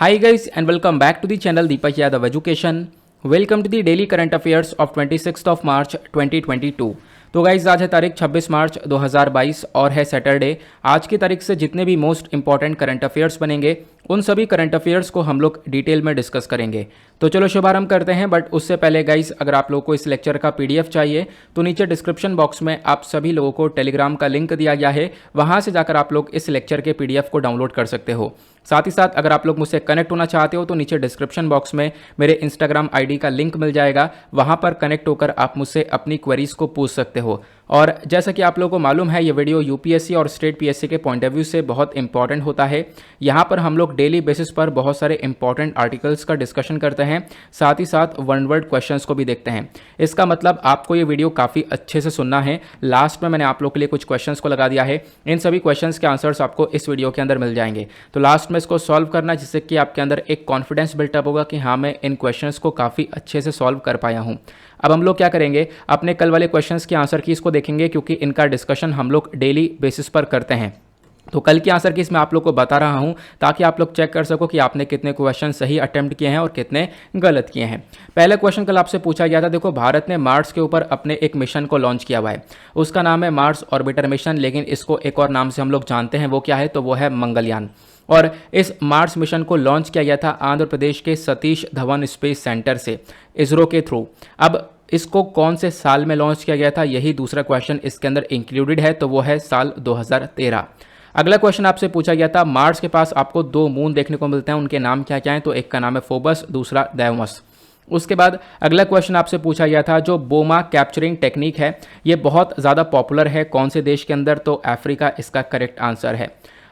Hi guys and welcome back to the channel Deepak Yadav Education. Welcome to the daily current affairs of 26th of March 2022. तो guys आज है तारीख 26 मार्च 2022 और है Saturday. आज की तारीख से जितने भी मोस्ट इंपॉर्टेंट करंट अफेयर्स बनेंगे उन सभी करंट अफेयर्स को हम लोग डिटेल में डिस्कस करेंगे। तो चलो शुभारंभ करते हैं। बट उससे पहले गाइज अगर आप लोगों को इस लेक्चर का पीडीएफ चाहिए तो नीचे डिस्क्रिप्शन बॉक्स में आप सभी लोगों को टेलीग्राम का लिंक दिया गया है, वहाँ से जाकर आप लोग इस लेक्चर के पीडीएफ को डाउनलोड कर सकते हो। साथ ही साथ अगर आप लोग मुझसे कनेक्ट होना चाहते हो तो नीचे डिस्क्रिप्शन बॉक्स में मेरे इंस्टाग्राम आईडी का लिंक मिल जाएगा, वहाँ पर कनेक्ट होकर आप मुझसे अपनी क्वेरीज को पूछ सकते हो। और जैसा कि आप लोगों को मालूम है ये वीडियो यूपीएससी और स्टेट पीएससी के पॉइंट ऑफ व्यू से बहुत इंपॉर्टेंट होता है। यहाँ पर हम लोग डेली बेसिस पर बहुत सारे इंपॉर्टेंट आर्टिकल्स का डिस्कशन करते हैं, साथ ही साथ वन वर्ड क्वेश्चंस को भी देखते हैं। इसका मतलब आपको ये वीडियो काफ़ी अच्छे से सुनना है। लास्ट में मैंने आप लोग के लिए कुछ क्वेश्चंस को लगा दिया है, इन सभी क्वेश्चंस के आंसर्स आपको इस वीडियो के अंदर मिल जाएंगे। तो लास्ट में इसको सॉल्व करना जिससे कि आपके अंदर एक कॉन्फिडेंस बिल्टअप होगा कि हाँ मैं इन क्वेश्चंस को काफ़ी अच्छे से सॉल्व कर पाया हूँ। अब हम लोग क्या करेंगे, अपने कल वाले क्वेश्चंस के आंसर कीज़ को देखेंगे क्योंकि इनका डिस्कशन हम लोग डेली बेसिस पर करते हैं। तो कल की आंसर कीज़ मैं आप लोग को बता रहा हूं ताकि आप लोग चेक कर सको कि आपने कितने क्वेश्चन सही अटेम्प्ट किए हैं और कितने गलत किए हैं। पहला क्वेश्चन कल आपसे पूछा गया था, देखो भारत ने मार्स के ऊपर अपने एक मिशन को लॉन्च किया हुआ है, उसका नाम है मार्स ऑर्बिटर मिशन, लेकिन इसको एक और नाम से हम लोग जानते हैं, वो क्या है, तो वो है मंगलयान। और इस मार्स मिशन को लॉन्च किया गया था आंध्र प्रदेश के सतीश धवन स्पेस सेंटर से इसरो के थ्रू। अब इसको कौन से साल में लॉन्च किया गया था, यही दूसरा क्वेश्चन इसके अंदर इंक्लूडेड है, तो वो है साल 2013। अगला क्वेश्चन आपसे पूछा गया था, मार्स के पास आपको दो मून देखने को मिलते हैं, उनके नाम क्या क्या हैं, तो एक का नाम है फोबस, दूसरा देवमस। उसके बाद अगला क्वेश्चन आपसे पूछा गया था, जो बोमा कैप्चरिंग टेक्निक है ये बहुत ज़्यादा पॉपुलर है कौन से देश के अंदर, तो अफ्रीका इसका करेक्ट आंसर है।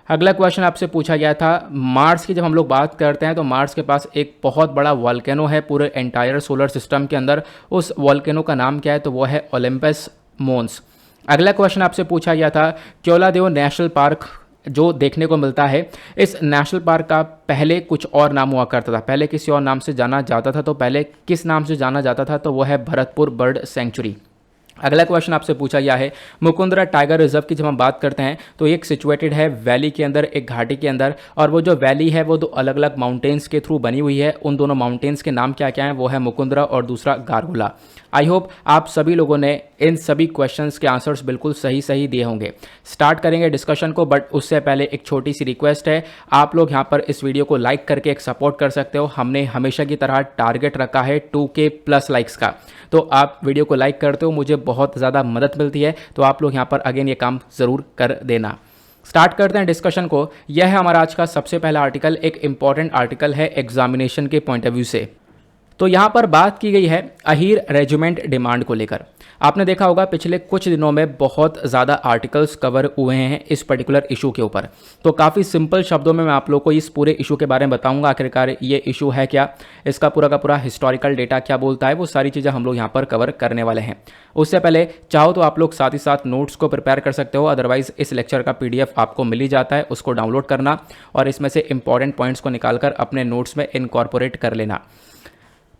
अगला क्वेश्चन आपसे पूछा गया था, मार्स की जब हम लोग बात करते हैं तो मार्स के पास एक बहुत बड़ा वॉल्केनो है पूरे एंटायर सोलर सिस्टम के अंदर, उस वॉल्केनो का नाम क्या है, तो वो है ओलंपस मोन्स। अगला क्वेश्चन आपसे पूछा गया था, केओलादेव नेशनल पार्क जो देखने को मिलता है, इस नेशनल पार्क का पहले कुछ और नाम हुआ करता था, पहले किसी और नाम से जाना जाता था, तो पहले किस नाम से जाना जाता था, तो वो है भरतपुर बर्ड सेंचुरी। अगला क्वेश्चन आपसे पूछा गया है, मुकुंदरा टाइगर रिजर्व की जब हम बात करते हैं तो एक सिचुएटेड है वैली के अंदर, एक घाटी के अंदर, और वो जो वैली है वो दो अलग अलग माउंटेन्स के थ्रू बनी हुई है। उन दोनों माउंटेन्स के नाम क्या क्या हैं, वो है मुकुंदरा और दूसरा गारगुला। आई होप आप सभी लोगों ने इन सभी क्वेश्चंस के आंसर्स बिल्कुल सही दिए होंगे। स्टार्ट करेंगे डिस्कशन को, बट उससे पहले एक छोटी सी रिक्वेस्ट है, आप लोग यहाँ पर इस वीडियो को लाइक करके एक सपोर्ट कर सकते हो। हमने हमेशा की तरह टारगेट रखा है 2K प्लस लाइक्स का, तो आप वीडियो को लाइक करते हो, मुझे बहुत ज़्यादा मदद मिलती है, तो आप लोग यहाँ पर अगेन ये काम ज़रूर कर देना। स्टार्ट करते हैं डिस्कशन को। यह है हमारा आज का सबसे पहला आर्टिकल, एक इंपॉर्टेंट आर्टिकल है एग्जामिनेशन के पॉइंट ऑफ व्यू से। तो यहाँ पर बात की गई है अहीर रेजिमेंट डिमांड को लेकर। आपने देखा होगा पिछले कुछ दिनों में बहुत ज़्यादा आर्टिकल्स कवर हुए हैं इस पर्टिकुलर इशू के ऊपर। तो काफ़ी सिंपल शब्दों में मैं आप लोग को इस पूरे इशू के बारे में बताऊंगा, आखिरकार ये इशू है क्या, इसका पूरा का पूरा हिस्टोरिकल डेटा क्या बोलता है, वो सारी चीज़ें हम लोग यहाँ पर कवर करने वाले हैं। उससे पहले चाहो तो आप लोग साथ ही साथ नोट्स को प्रिपेयर कर सकते हो, अदरवाइज इस लेक्चर का PDF आपको मिल ही जाता है, उसको डाउनलोड करना और इसमें से इंपॉर्टेंट पॉइंट्स को निकालकर अपने नोट्स में इनकॉर्पोरेट कर लेना।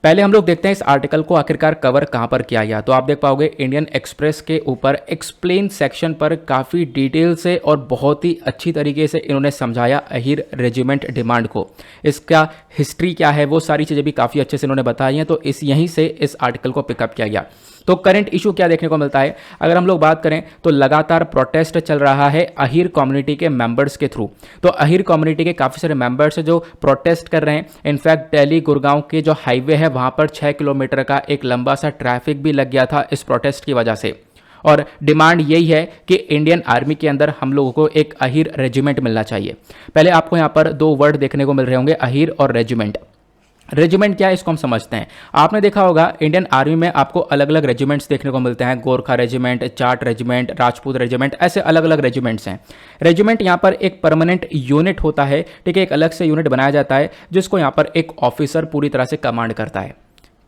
पहले हम लोग देखते हैं इस आर्टिकल को आखिरकार कवर कहाँ पर किया गया। तो आप देख पाओगे इंडियन एक्सप्रेस के ऊपर एक्सप्लेन सेक्शन पर काफ़ी डिटेल से और बहुत ही अच्छी तरीके से इन्होंने समझाया अहीर रेजिमेंट डिमांड को, इसका हिस्ट्री क्या है, वो सारी चीज़ें भी काफ़ी अच्छे से इन्होंने बताई हैं। तो यहीं से इस आर्टिकल को पिकअप किया गया। तो करंट इशू क्या देखने को मिलता है, अगर हम लोग बात करें तो लगातार प्रोटेस्ट चल रहा है अहीर कम्युनिटी के मेंबर्स के थ्रू। तो अहीर कम्युनिटी के काफ़ी सारे मेंबर्स जो प्रोटेस्ट कर रहे हैं, इनफैक्ट दिल्ली गुड़गांव के जो हाईवे है वहाँ पर 6 किलोमीटर का एक लंबा सा ट्रैफिक भी लग गया था इस प्रोटेस्ट की वजह से। और डिमांड यही है कि इंडियन आर्मी के अंदर हम लोगों को एक अहीर रेजिमेंट मिलना चाहिए। पहले आपको यहाँ पर दो वर्ड देखने को मिल रहे होंगे, अहीर और रेजिमेंट। रेजिमेंट क्या है इसको हम समझते हैं। आपने देखा होगा इंडियन आर्मी में आपको अलग अलग रेजिमेंट्स देखने को मिलते हैं, Gorkha regiment, Jat regiment, Rajput regiment, ऐसे अलग अलग रेजिमेंट्स हैं। रेजिमेंट यहाँ पर एक परमानेंट यूनिट होता है, ठीक है, एक अलग से यूनिट बनाया जाता है जिसको यहाँ पर एक ऑफिसर पूरी तरह से कमांड करता है।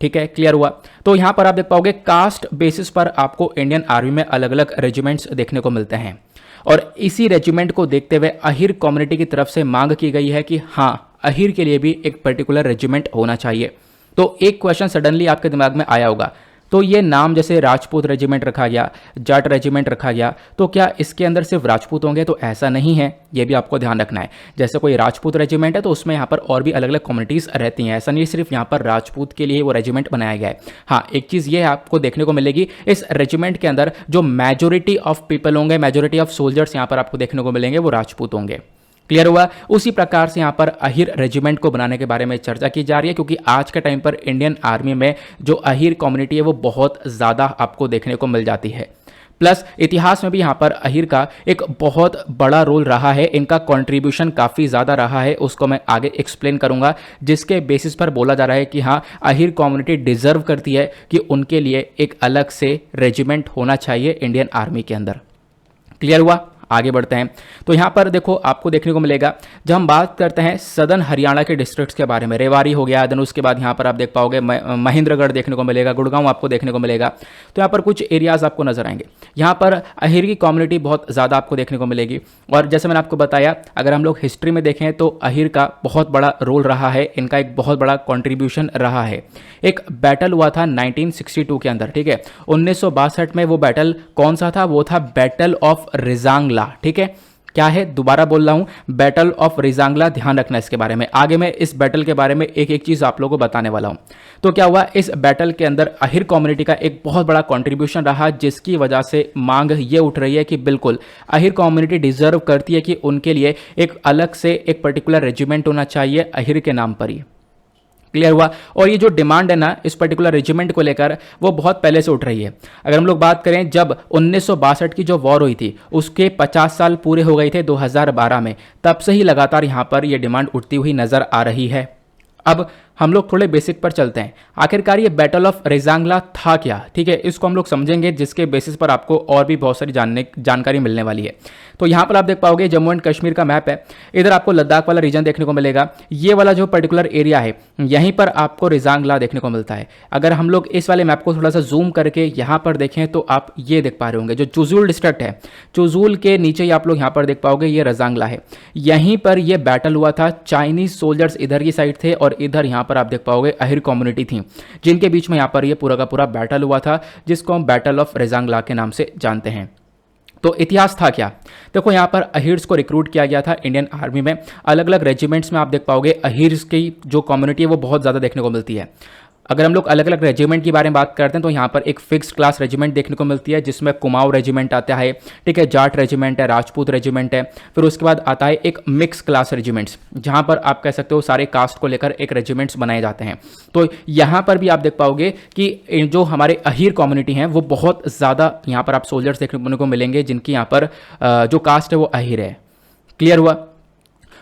ठीक है, क्लियर हुआ। तो यहाँ पर आप देख पाओगे कास्ट बेसिस पर आपको इंडियन आर्मी में अलग अलग रेजिमेंट्स देखने को मिलते हैं, और इसी रेजिमेंट को देखते हुए अहीर कम्युनिटी की तरफ से मांग की गई है कि हाँ अहीर के लिए भी एक पर्टिकुलर रेजिमेंट होना चाहिए। तो एक क्वेश्चन सडनली आपके दिमाग में आया होगा, तो ये नाम जैसे राजपूत रेजिमेंट रखा गया, जाट रेजिमेंट रखा गया, तो क्या इसके अंदर सिर्फ राजपूत होंगे? तो ऐसा नहीं है, ये भी आपको ध्यान रखना है। जैसे कोई राजपूत रेजिमेंट है तो उसमें यहाँ पर और भी अलग अलग कम्युनिटीज़ रहती हैं, ऐसा नहीं सिर्फ यहाँ पर राजपूत के लिए वो रेजिमेंट बनाया गया है। हाँ, एक चीज़ ये आपको देखने को मिलेगी, इस रेजिमेंट के अंदर जो मेजोरिटी ऑफ पीपल होंगे, मेजोरिटी ऑफ सोल्जर्स यहाँ पर आपको देखने को मिलेंगे वो राजपूत होंगे। क्लियर हुआ? उसी प्रकार से यहाँ पर अहिर रेजिमेंट को बनाने के बारे में चर्चा की जा रही है, क्योंकि आज के टाइम पर इंडियन आर्मी में जो अहिर कम्युनिटी है वो बहुत ज़्यादा आपको देखने को मिल जाती है। प्लस इतिहास में भी यहाँ पर अहिर का एक बहुत बड़ा रोल रहा है, इनका कंट्रीब्यूशन काफ़ी ज़्यादा रहा है, उसको मैं आगे एक्सप्लेन करूँगा, जिसके बेसिस पर बोला जा रहा है कि हाँ, अहिर कम्युनिटी डिजर्व करती है कि उनके लिए एक अलग से रेजिमेंट होना चाहिए इंडियन आर्मी के अंदर। क्लियर हुआ? आगे बढ़ते हैं। तो यहाँ पर देखो आपको देखने को मिलेगा, जब हम बात करते हैं सदर्न हरियाणा के डिस्ट्रिक्ट्स के बारे में, रेवाड़ी हो गया, देन उसके बाद यहाँ पर आप देख पाओगे महेंद्रगढ़ देखने को मिलेगा, गुड़गांव आपको देखने को मिलेगा। तो यहाँ पर कुछ एरियाज आपको नजर आएंगे, यहाँ पर अहिर की कम्युनिटी बहुत ज़्यादा आपको देखने को मिलेगी। और जैसे मैंने आपको बताया, अगर हम लोग हिस्ट्री में देखें तो अहिर का बहुत बड़ा रोल रहा है, इनका एक बहुत बड़ा कॉन्ट्रीब्यूशन रहा है। एक बैटल हुआ था 1962 के अंदर, ठीक है, 1962 में वो बैटल कौन सा था? वो था बैटल ऑफ रिजांगला। ठीक है, क्या है? दोबारा बोल रहा हूं, बैटल ऑफ रिजांगला, ध्यान रखना इसके बारे में। आगे मैं इस बैटल के बारे में एक एक चीज आप लोगों को बताने वाला हूं। तो क्या हुआ, इस बैटल के अंदर अहिर कम्युनिटी का एक बहुत बड़ा कंट्रीब्यूशन रहा, जिसकी वजह से मांग ये उठ रही है कि बिल्कुल अहिर कम्युनिटी डिजर्व करती है कि उनके लिए एक अलग से एक पर्टिकुलर रेजिमेंट होना चाहिए अहिर के नाम पर ही। क्लियर हुआ? और ये जो डिमांड है ना इस पर्टिकुलर रेजिमेंट को लेकर, वो बहुत पहले से उठ रही है। अगर हम लोग बात करें, जब 1962 की जो वॉर हुई थी उसके 50 साल पूरे हो गए थे 2012 में, तब से ही लगातार यहाँ पर ये डिमांड उठती हुई नजर आ रही है। अब हम लोग थोड़े बेसिक पर चलते हैं, आखिरकार ये बैटल ऑफ रिजांगला था क्या? ठीक है, इसको हम लोग समझेंगे, जिसके बेसिस पर आपको और भी बहुत सारी जानकारी मिलने वाली है। तो यहाँ पर आप देख पाओगे जम्मू एंड कश्मीर का मैप है, इधर आपको लद्दाख वाला रीजन देखने को मिलेगा, ये वाला जो पर्टिकुलर एरिया है यहीं पर आपको रिजांगला देखने को मिलता है। अगर हम लोग इस वाले मैप को थोड़ा सा जूम करके यहाँ पर देखें तो आप ये देख पा रहे होंगे, जो चुजूल डिस्ट्रिक्ट है, चुजूल के नीचे ही आप लोग यहाँ पर देख पाओगे ये रिजांगला है। यहीं पर ये बैटल हुआ था, चाइनीज सोल्जर्स इधर की साइड थे और इधर यहाँ पर आप देख पाओगे अहिर कम्युनिटी थी, जिनके बीच में यहाँ पर ये पूरा का पूरा बैटल हुआ था, जिसको हम बैटल ऑफ रिजांगला के नाम से जानते हैं। तो इतिहास था क्या? देखो, यहाँ पर अहिर्स को रिक्रूट किया गया था इंडियन आर्मी में। अलग अलग रेजिमेंट्स में आप देख पाओगे अहिर्स की जो कम्युनिटी है वो बहुत ज़्यादा देखने को मिलती है। अगर हम लोग अलग अलग रेजिमेंट की बारे में बात करते हैं तो यहाँ पर एक फिक्स क्लास रेजिमेंट देखने को मिलती है, जिसमें कुमाऊं रेजिमेंट आता है, ठीक है, जाट रेजिमेंट है, राजपूत रेजिमेंट है। फिर उसके बाद आता है एक मिक्स क्लास रेजिमेंट्स, जहाँ पर आप कह सकते हो सारे कास्ट को लेकर एक रेजिमेंट्स बनाए जाते हैं। तो यहाँ पर भी आप देख पाओगे कि जो हमारे अहिर कम्युनिटी हैं वो बहुत ज़्यादा यहाँ पर आप सोल्जर्स देखने को मिलेंगे, जिनकी यहाँ पर जो कास्ट है वो अहिर है। क्लियर हुआ?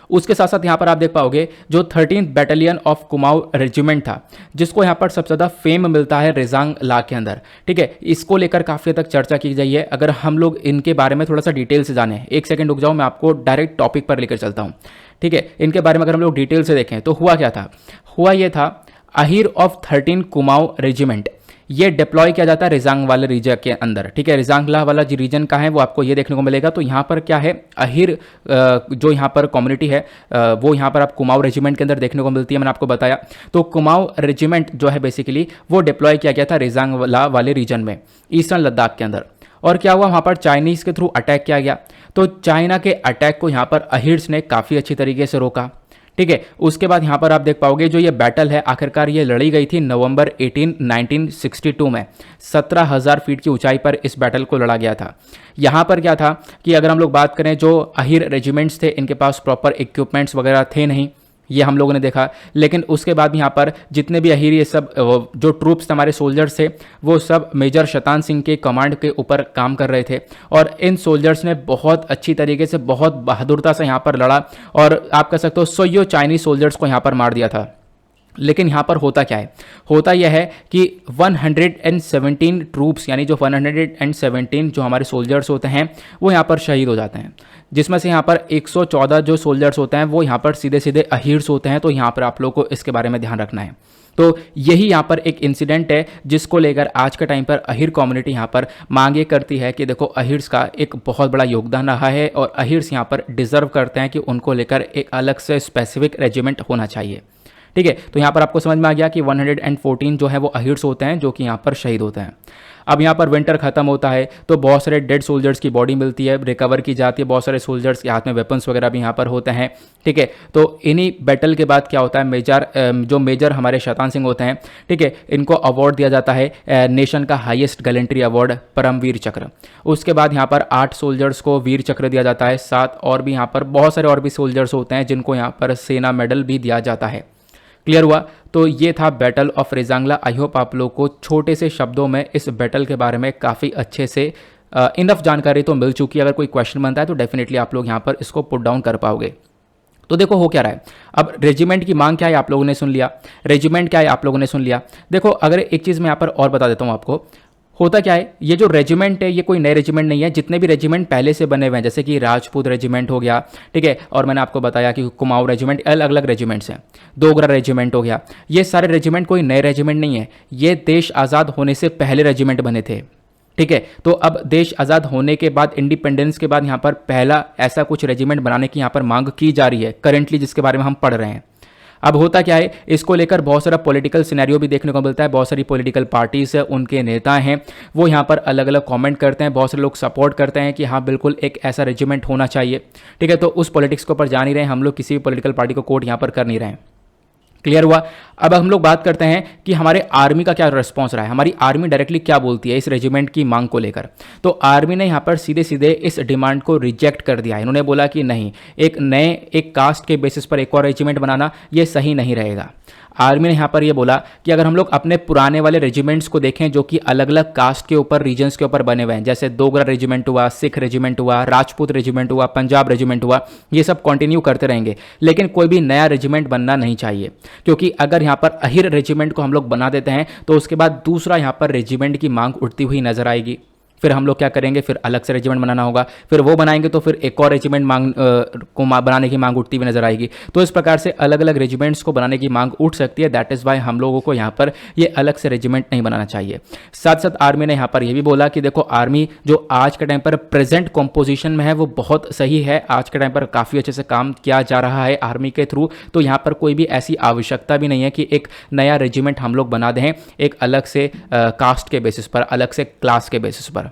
उसके साथ साथ यहाँ पर आप देख पाओगे जो 13th battalion of Kumaon regiment था, जिसको यहाँ पर सबसे ज़्यादा फेम मिलता है रिजांगला के अंदर। ठीक है, इसको लेकर काफ़ी हद तक चर्चा की गई है। अगर हम लोग इनके बारे में थोड़ा सा डिटेल से जाने, एक सेकंड रुक जाओ, मैं आपको डायरेक्ट टॉपिक पर लेकर चलता हूँ। ठीक है, इनके बारे में अगर हम लोग डिटेल से देखें तो हुआ क्या था, हुआ ये था अहिर ऑफ 13 कुमाऊं रेजिमेंट ये डिप्लॉय किया जाता है रिजांग वाले रीजन के अंदर। ठीक है, रिजांगला वाला जो रीजन का है वो आपको ये देखने को मिलेगा। तो यहाँ पर क्या है, अहिर जो यहाँ पर कम्युनिटी है वो यहाँ पर आप कुमाऊं रेजिमेंट के अंदर देखने को मिलती है, मैंने आपको बताया। तो कुमाऊं रेजिमेंट जो है बेसिकली वो डिप्लॉय किया गया था रिजांगला वाले रीजन में, ईस्टर्न लद्दाख के अंदर। और क्या हुआ, वहाँ पर चाइनीज़ के थ्रू अटैक किया गया। तो चाइना के अटैक को यहाँ पर अहिर्स ने काफ़ी अच्छी तरीके से रोका। ठीक है, उसके बाद यहाँ पर आप देख पाओगे जो ये बैटल है आखिरकार ये लड़ी गई थी नवंबर 18, 1962 में। 17,000 फीट की ऊंचाई पर इस बैटल को लड़ा गया था। यहाँ पर क्या था कि अगर हम लोग बात करें, जो अहिर रेजिमेंट्स थे इनके पास प्रॉपर इक्विपमेंट्स वगैरह थे नहीं, ये हम लोगों ने देखा। लेकिन उसके बाद यहाँ पर जितने भी अहिर ये सब जो ट्रूप्स हमारे सोल्जर्स थे वो सब मेजर शतान सिंह के कमांड के ऊपर काम कर रहे थे। और इन सोल्जर्स ने बहुत अच्छी तरीके से, बहुत बहादुरता से यहाँ पर लड़ा और आप कह सकते हो 100 चाइनीज सोल्जर्स को यहाँ पर मार दिया था। लेकिन यहाँ पर होता क्या है, होता यह है कि 117 ट्रूप्स यानी जो 117 जो हमारे सोल्जर्स होते हैं वो यहाँ पर शहीद हो जाते हैं, जिसमें से यहाँ पर 114 जो सोल्जर्स होते हैं वो यहाँ पर सीधे सीधे अहिर्स होते हैं। तो यहाँ पर आप लोगों को इसके बारे में ध्यान रखना है। तो यही यहाँ पर एक इंसिडेंट है जिसको लेकर आज के टाइम पर अहिर कम्युनिटी यहाँ पर मांगे करती है कि देखो अहिर्स का एक बहुत बड़ा योगदान रहा है और अहिर्स यहाँ पर डिजर्व करते हैं कि उनको लेकर एक अलग से स्पेसिफिक रेजिमेंट होना चाहिए। ठीक है, तो यहाँ पर आपको समझ में आ गया कि 114 जो है वो अहिर्स होते हैं जो कि यहाँ पर शहीद होते हैं। अब यहाँ पर विंटर खत्म होता है तो बहुत सारे डेड सोल्जर्स की बॉडी मिलती है, रिकवर की जाती है, बहुत सारे सोल्जर्स के हाथ में वेपन्स वगैरह भी यहाँ पर होते हैं। ठीक है, तो इन्हीं बैटल के बाद क्या होता है, जो मेजर हमारे शैतान सिंह होते हैं, ठीक है, इनको अवार्ड दिया जाता है नेशन का हाईएस्ट गैलेंट्री अवार्ड परमवीर चक्र। उसके बाद यहाँ पर 8 सोल्जर्स को वीर चक्र दिया जाता है, 7 और भी यहाँ पर बहुत सारे और भी सोल्जर्स होते हैं जिनको यहाँ पर सेना मेडल भी दिया जाता है। क्लियर हुआ? तो ये था battle of Rezang La. I hope आप लोग को छोटे से शब्दों में इस बैटल के बारे में काफ़ी अच्छे से इनफ जानकारी तो मिल चुकी है। अगर कोई क्वेश्चन बनता है तो डेफिनेटली आप लोग यहाँ पर इसको पुट डाउन कर पाओगे। तो देखो हो क्या रहा है, अब रेजिमेंट की मांग क्या है आप लोगों ने सुन लिया, रेजिमेंट क्या है आप लोगों ने सुन लिया। देखो अगर एक चीज़ मैं यहाँ पर और बता देता हूँ आपको, होता क्या है, ये जो रेजिमेंट है ये कोई नए रेजिमेंट नहीं है। जितने भी रेजिमेंट पहले से बने हुए हैं, जैसे कि राजपूत रेजिमेंट हो गया, ठीक है, और मैंने आपको बताया कि कुमाऊं रेजिमेंट, अलग अलग रेजिमेंट्स हैं, डोगरा रेजिमेंट हो गया, ये सारे रेजिमेंट कोई नए रेजिमेंट नहीं है, ये देश आज़ाद होने से पहले रेजिमेंट बने थे। ठीक है, तो अब देश आज़ाद होने के बाद, इंडिपेंडेंस के बाद यहाँ पर पहला ऐसा कुछ रेजिमेंट बनाने की यहाँ पर मांग की जा रही है करेंटली, जिसके बारे में हम पढ़ रहे हैं। अब होता क्या है, इसको लेकर बहुत सारा पॉलिटिकल सिनेरियो भी देखने को मिलता है, बहुत सारी पॉलिटिकल पार्टीज है, उनके नेता हैं, वो यहाँ पर अलग अलग कमेंट करते हैं, बहुत सारे लोग सपोर्ट करते हैं कि हाँ बिल्कुल एक ऐसा रेजिमेंट होना चाहिए। ठीक है, तो उस पॉलिटिक्स के ऊपर जा नहीं रहे, हम लोग किसी भी पॉलिटिकल पार्टी को कोट यहाँ पर कर नहीं रहे हैं। क्लियर हुआ? अब हम लोग बात करते हैं कि हमारे आर्मी का क्या रिस्पॉन्स रहा है, हमारी आर्मी डायरेक्टली क्या बोलती है इस रेजिमेंट की मांग को लेकर। तो आर्मी ने यहाँ पर सीधे सीधे इस डिमांड को रिजेक्ट कर दिया है। इन्होंने बोला कि नहीं, एक कास्ट के बेसिस पर एक और रेजिमेंट बनाना ये सही नहीं रहेगा। आर्मी ने यहाँ पर ये बोला कि अगर हम लोग अपने पुराने वाले रेजिमेंट्स को देखें जो कि अलग अलग कास्ट के ऊपर, रीजन्स के ऊपर बने हुए हैं, जैसे डोगरा रेजिमेंट हुआ, सिख रेजिमेंट हुआ, राजपूत रेजिमेंट हुआ, पंजाब रेजिमेंट हुआ, ये सब कंटिन्यू करते रहेंगे, लेकिन कोई भी नया रेजिमेंट बनना नहीं चाहिए। क्योंकि अगर यहाँ पर अहिर रेजिमेंट को हम लोग बना देते हैं तो उसके बाद दूसरा यहाँ पर रेजिमेंट की मांग उठती हुई नजर आएगी। फिर हम लोग क्या करेंगे, फिर अलग से रेजिमेंट बनाना होगा, फिर वो बनाएंगे तो फिर एक और रेजिमेंट बनाने की मांग उठती हुई नजर आएगी। तो इस प्रकार से अलग अलग रेजिमेंट्स को बनाने की मांग उठ सकती है। दैट इज़ वाई हम लोगों को यहाँ पर ये अलग से रेजिमेंट नहीं बनाना चाहिए। साथ साथ आर्मी ने यहाँ पर यह भी बोला कि देखो, आर्मी जो आज के टाइम पर प्रेजेंट कॉम्पोजिशन में है वो बहुत सही है, आज के टाइम पर काफ़ी अच्छे से काम किया जा रहा है आर्मी के थ्रू। तो यहाँ पर कोई भी ऐसी आवश्यकता भी नहीं है कि एक नया रेजिमेंट हम लोग बना दें एक अलग से कास्ट के बेसिस पर, अलग से क्लास के बेसिस पर।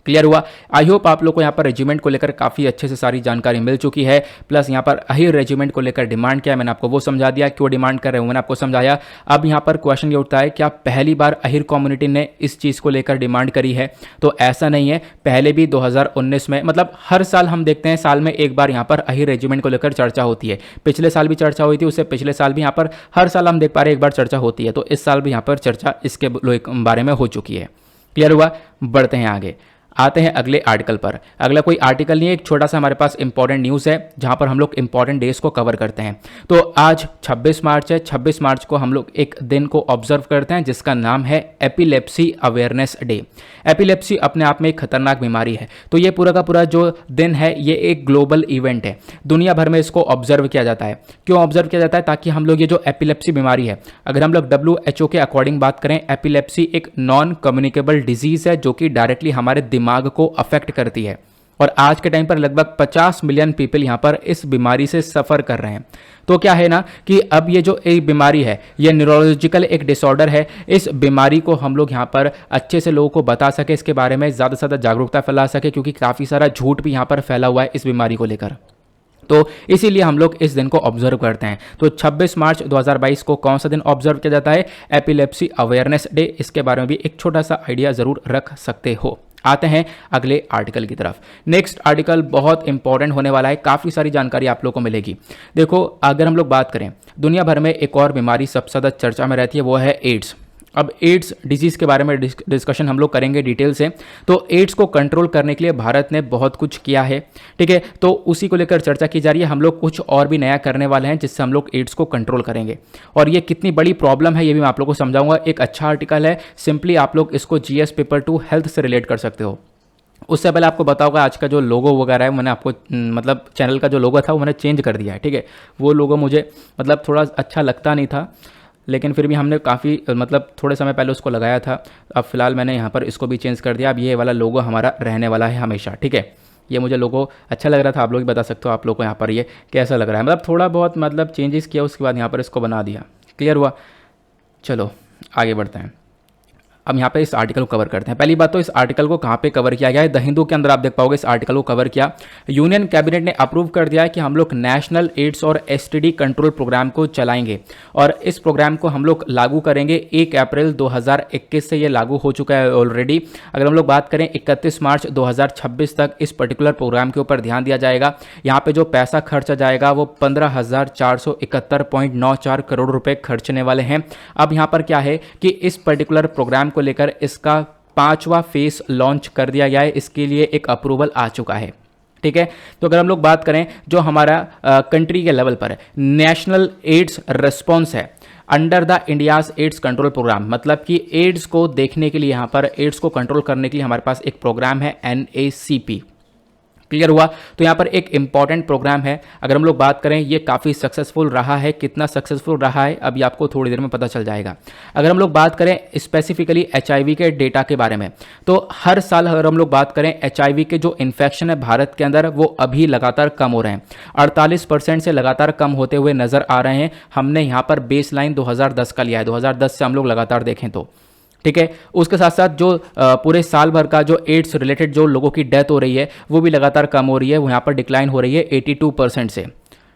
क्लियर हुआ? आई होप आप लोग को यहाँ पर रेजिमेंट को लेकर काफ़ी अच्छे से सारी जानकारी मिल चुकी है। प्लस यहाँ पर अहिर रेजिमेंट को लेकर डिमांड क्या है मैंने आपको वो समझा दिया, क्यों डिमांड कर रहे हो मैंने आपको समझाया। अब यहाँ पर क्वेश्चन ये उठता है, क्या पहली बार अहिर कम्युनिटी ने इस चीज़ को लेकर डिमांड करी है? तो ऐसा नहीं है, पहले भी 2019 में, मतलब हर साल हम देखते हैं साल में एक बार यहाँ पर अहिर रेजिमेंट को लेकर चर्चा होती है। पिछले साल भी चर्चा हुई थी, उससे पिछले साल भी यहाँ पर हर साल हम देख पा रहे हैं एक बार चर्चा होती है। तो इस साल भी यहाँ पर चर्चा इसके बारे में हो चुकी है। क्लियर हुआ? बढ़ते हैं आगे, आते हैं अगले आर्टिकल पर। अगला कोई आर्टिकल नहीं है, एक छोटा सा हमारे पास इंपॉर्टेंट न्यूज़ है जहां पर हम लोग इंपॉर्टेंट डेज को कवर करते हैं। तो आज 26 मार्च है, 26 मार्च को हम लोग एक दिन को ऑब्जर्व करते हैं जिसका नाम है एपिलेप्सी अवेयरनेस डे। एपिलेप्सी अपने आप में एक खतरनाक बीमारी है, तो ये पूरा का पूरा जो दिन है ये एक ग्लोबल इवेंट है, दुनिया भर में इसको ऑब्जर्व किया जाता है। क्यों ऑब्जर्व किया जाता है? ताकि हम लोग ये जो एपिलेप्सी बीमारी है, अगर हम लोग WHO के अकॉर्डिंग बात करें, एपिलेप्सी एक नॉन कम्युनिकेबल डिजीज है जो कि डायरेक्टली हमारे दिमाग को अफेक्ट करती है। और आज के टाइम पर लगभग 50 मिलियन पीपल यहां पर इस बीमारी से सफर कर रहे हैं। तो क्या है ना कि अब ये जो एक बीमारी है ये न्यूरोलॉजिकल एक डिसऑर्डर है। इस बीमारी को हम लोग यहाँ पर अच्छे से लोगों को बता सके, इसके बारे में ज़्यादा से ज़्यादा जागरूकता फैला सके, क्योंकि काफ़ी सारा झूठ भी यहाँ पर फैला हुआ है इस बीमारी को लेकर। तो इसीलिए हम लोग इस दिन को ऑब्जर्व करते हैं। तो 26 मार्च 2022 को कौन सा दिन ऑब्जर्व किया जाता है? Epilepsy awareness day. इसके बारे में भी एक छोटा सा आइडिया ज़रूर रख सकते हो। आते हैं अगले आर्टिकल की तरफ। नेक्स्ट आर्टिकल बहुत इंपॉर्टेंट होने वाला है, काफ़ी सारी जानकारी आप लोगों को मिलेगी। देखो, अगर हम लोग बात करें, दुनिया भर में एक और बीमारी सबसे ज़्यादा चर्चा में रहती है, वो है एड्स। अब एड्स डिजीज़ के बारे में डिस्कशन हम लोग करेंगे डिटेल से। तो एड्स को कंट्रोल करने के लिए भारत ने बहुत कुछ किया है, ठीक है, तो उसी को लेकर चर्चा की जा रही है। हम लोग कुछ और भी नया करने वाले हैं जिससे हम लोग एड्स को कंट्रोल करेंगे, और ये कितनी बड़ी प्रॉब्लम है ये भी मैं आप लोगों को समझाऊंगा। एक अच्छा आर्टिकल है, सिंपली आप लोग इसको GS पेपर 2 हेल्थ से रिलेट कर सकते हो। उससे पहले आपको बताऊंगा आज का जो लोगो वगैरह है, मैंने आपको मतलब चैनल का जो लोगो था वो मैंने चेंज कर दिया है, ठीक है। वो लोगो मुझे मतलब थोड़ा अच्छा लगता नहीं था, लेकिन फिर भी हमने काफ़ी मतलब थोड़े समय पहले उसको लगाया था। अब फिलहाल मैंने यहाँ पर इसको भी चेंज कर दिया। अब ये वाला लोगो हमारा रहने वाला है हमेशा, ठीक है। ये मुझे लोगो अच्छा लग रहा था, आप लोग भी बता सकते हो आप लोग को यहाँ पर ये कैसा लग रहा है। मतलब थोड़ा बहुत मतलब चेंजेस किया, उसके बाद यहाँ पर इसको बना दिया। क्लियर हुआ? चलो आगे बढ़ते हैं। अब यहाँ पे इस आर्टिकल को कवर करते हैं। पहली बात तो इस आर्टिकल को कहाँ पे कवर किया गया है, द हिंदू के अंदर आप देख पाओगे इस आर्टिकल को कवर किया। यूनियन कैबिनेट ने अप्रूव कर दिया है कि हम लोग नेशनल एड्स और एसटीडी कंट्रोल प्रोग्राम को चलाएंगे और इस प्रोग्राम को हम लोग लागू करेंगे 1 अप्रैल 2021 से। ये लागू हो चुका है ऑलरेडी। अगर हम लोग बात करें 31 मार्च 2026 तक इस पर्टिकुलर प्रोग्राम के ऊपर ध्यान दिया जाएगा। यहाँ पे जो पैसा खर्चा जाएगा वो 15,471.94 करोड़ रुपए खर्चने वाले हैं। अब यहाँ पर क्या है कि इस पर्टिकुलर प्रोग्राम को लेकर इसका 5वां फेस लॉन्च कर दिया गया है। इसके लिए एक अप्रूवल आ चुका है। ठीक है, तो अगर हम लोग बात करें जो हमारा कंट्री के लेवल पर नेशनल एड्स रिस्पॉन्स है under the India's AIDS control programme, मतलब कि एड्स को देखने के लिए, यहाँ पर एड्स को कंट्रोल करने के लिए हमारे पास एक प्रोग्राम है NACP। क्लियर हुआ? तो यहाँ पर एक इंपॉर्टेंट प्रोग्राम है। अगर हम लोग बात करें ये काफ़ी सक्सेसफुल रहा है। कितना सक्सेसफुल रहा है अभी आपको थोड़ी देर में पता चल जाएगा। अगर हम लोग बात करें स्पेसिफिकली HIV के डेटा के बारे में, तो हर साल अगर हम लोग बात करें HIV के जो इन्फेक्शन है भारत के अंदर वो अभी लगातार कम हो रहे हैं। 48% से लगातार कम होते हुए नज़र आ रहे हैं। हमने यहाँ पर बेस लाइन 2010 का लिया है। 2010 से हम लोग लगातार देखें तो ठीक है। उसके साथ साथ जो पूरे साल भर का जो एड्स रिलेटेड जो लोगों की डेथ हो रही है वो भी लगातार कम हो रही है। वो यहाँ पर डिक्लाइन हो रही है 82% से।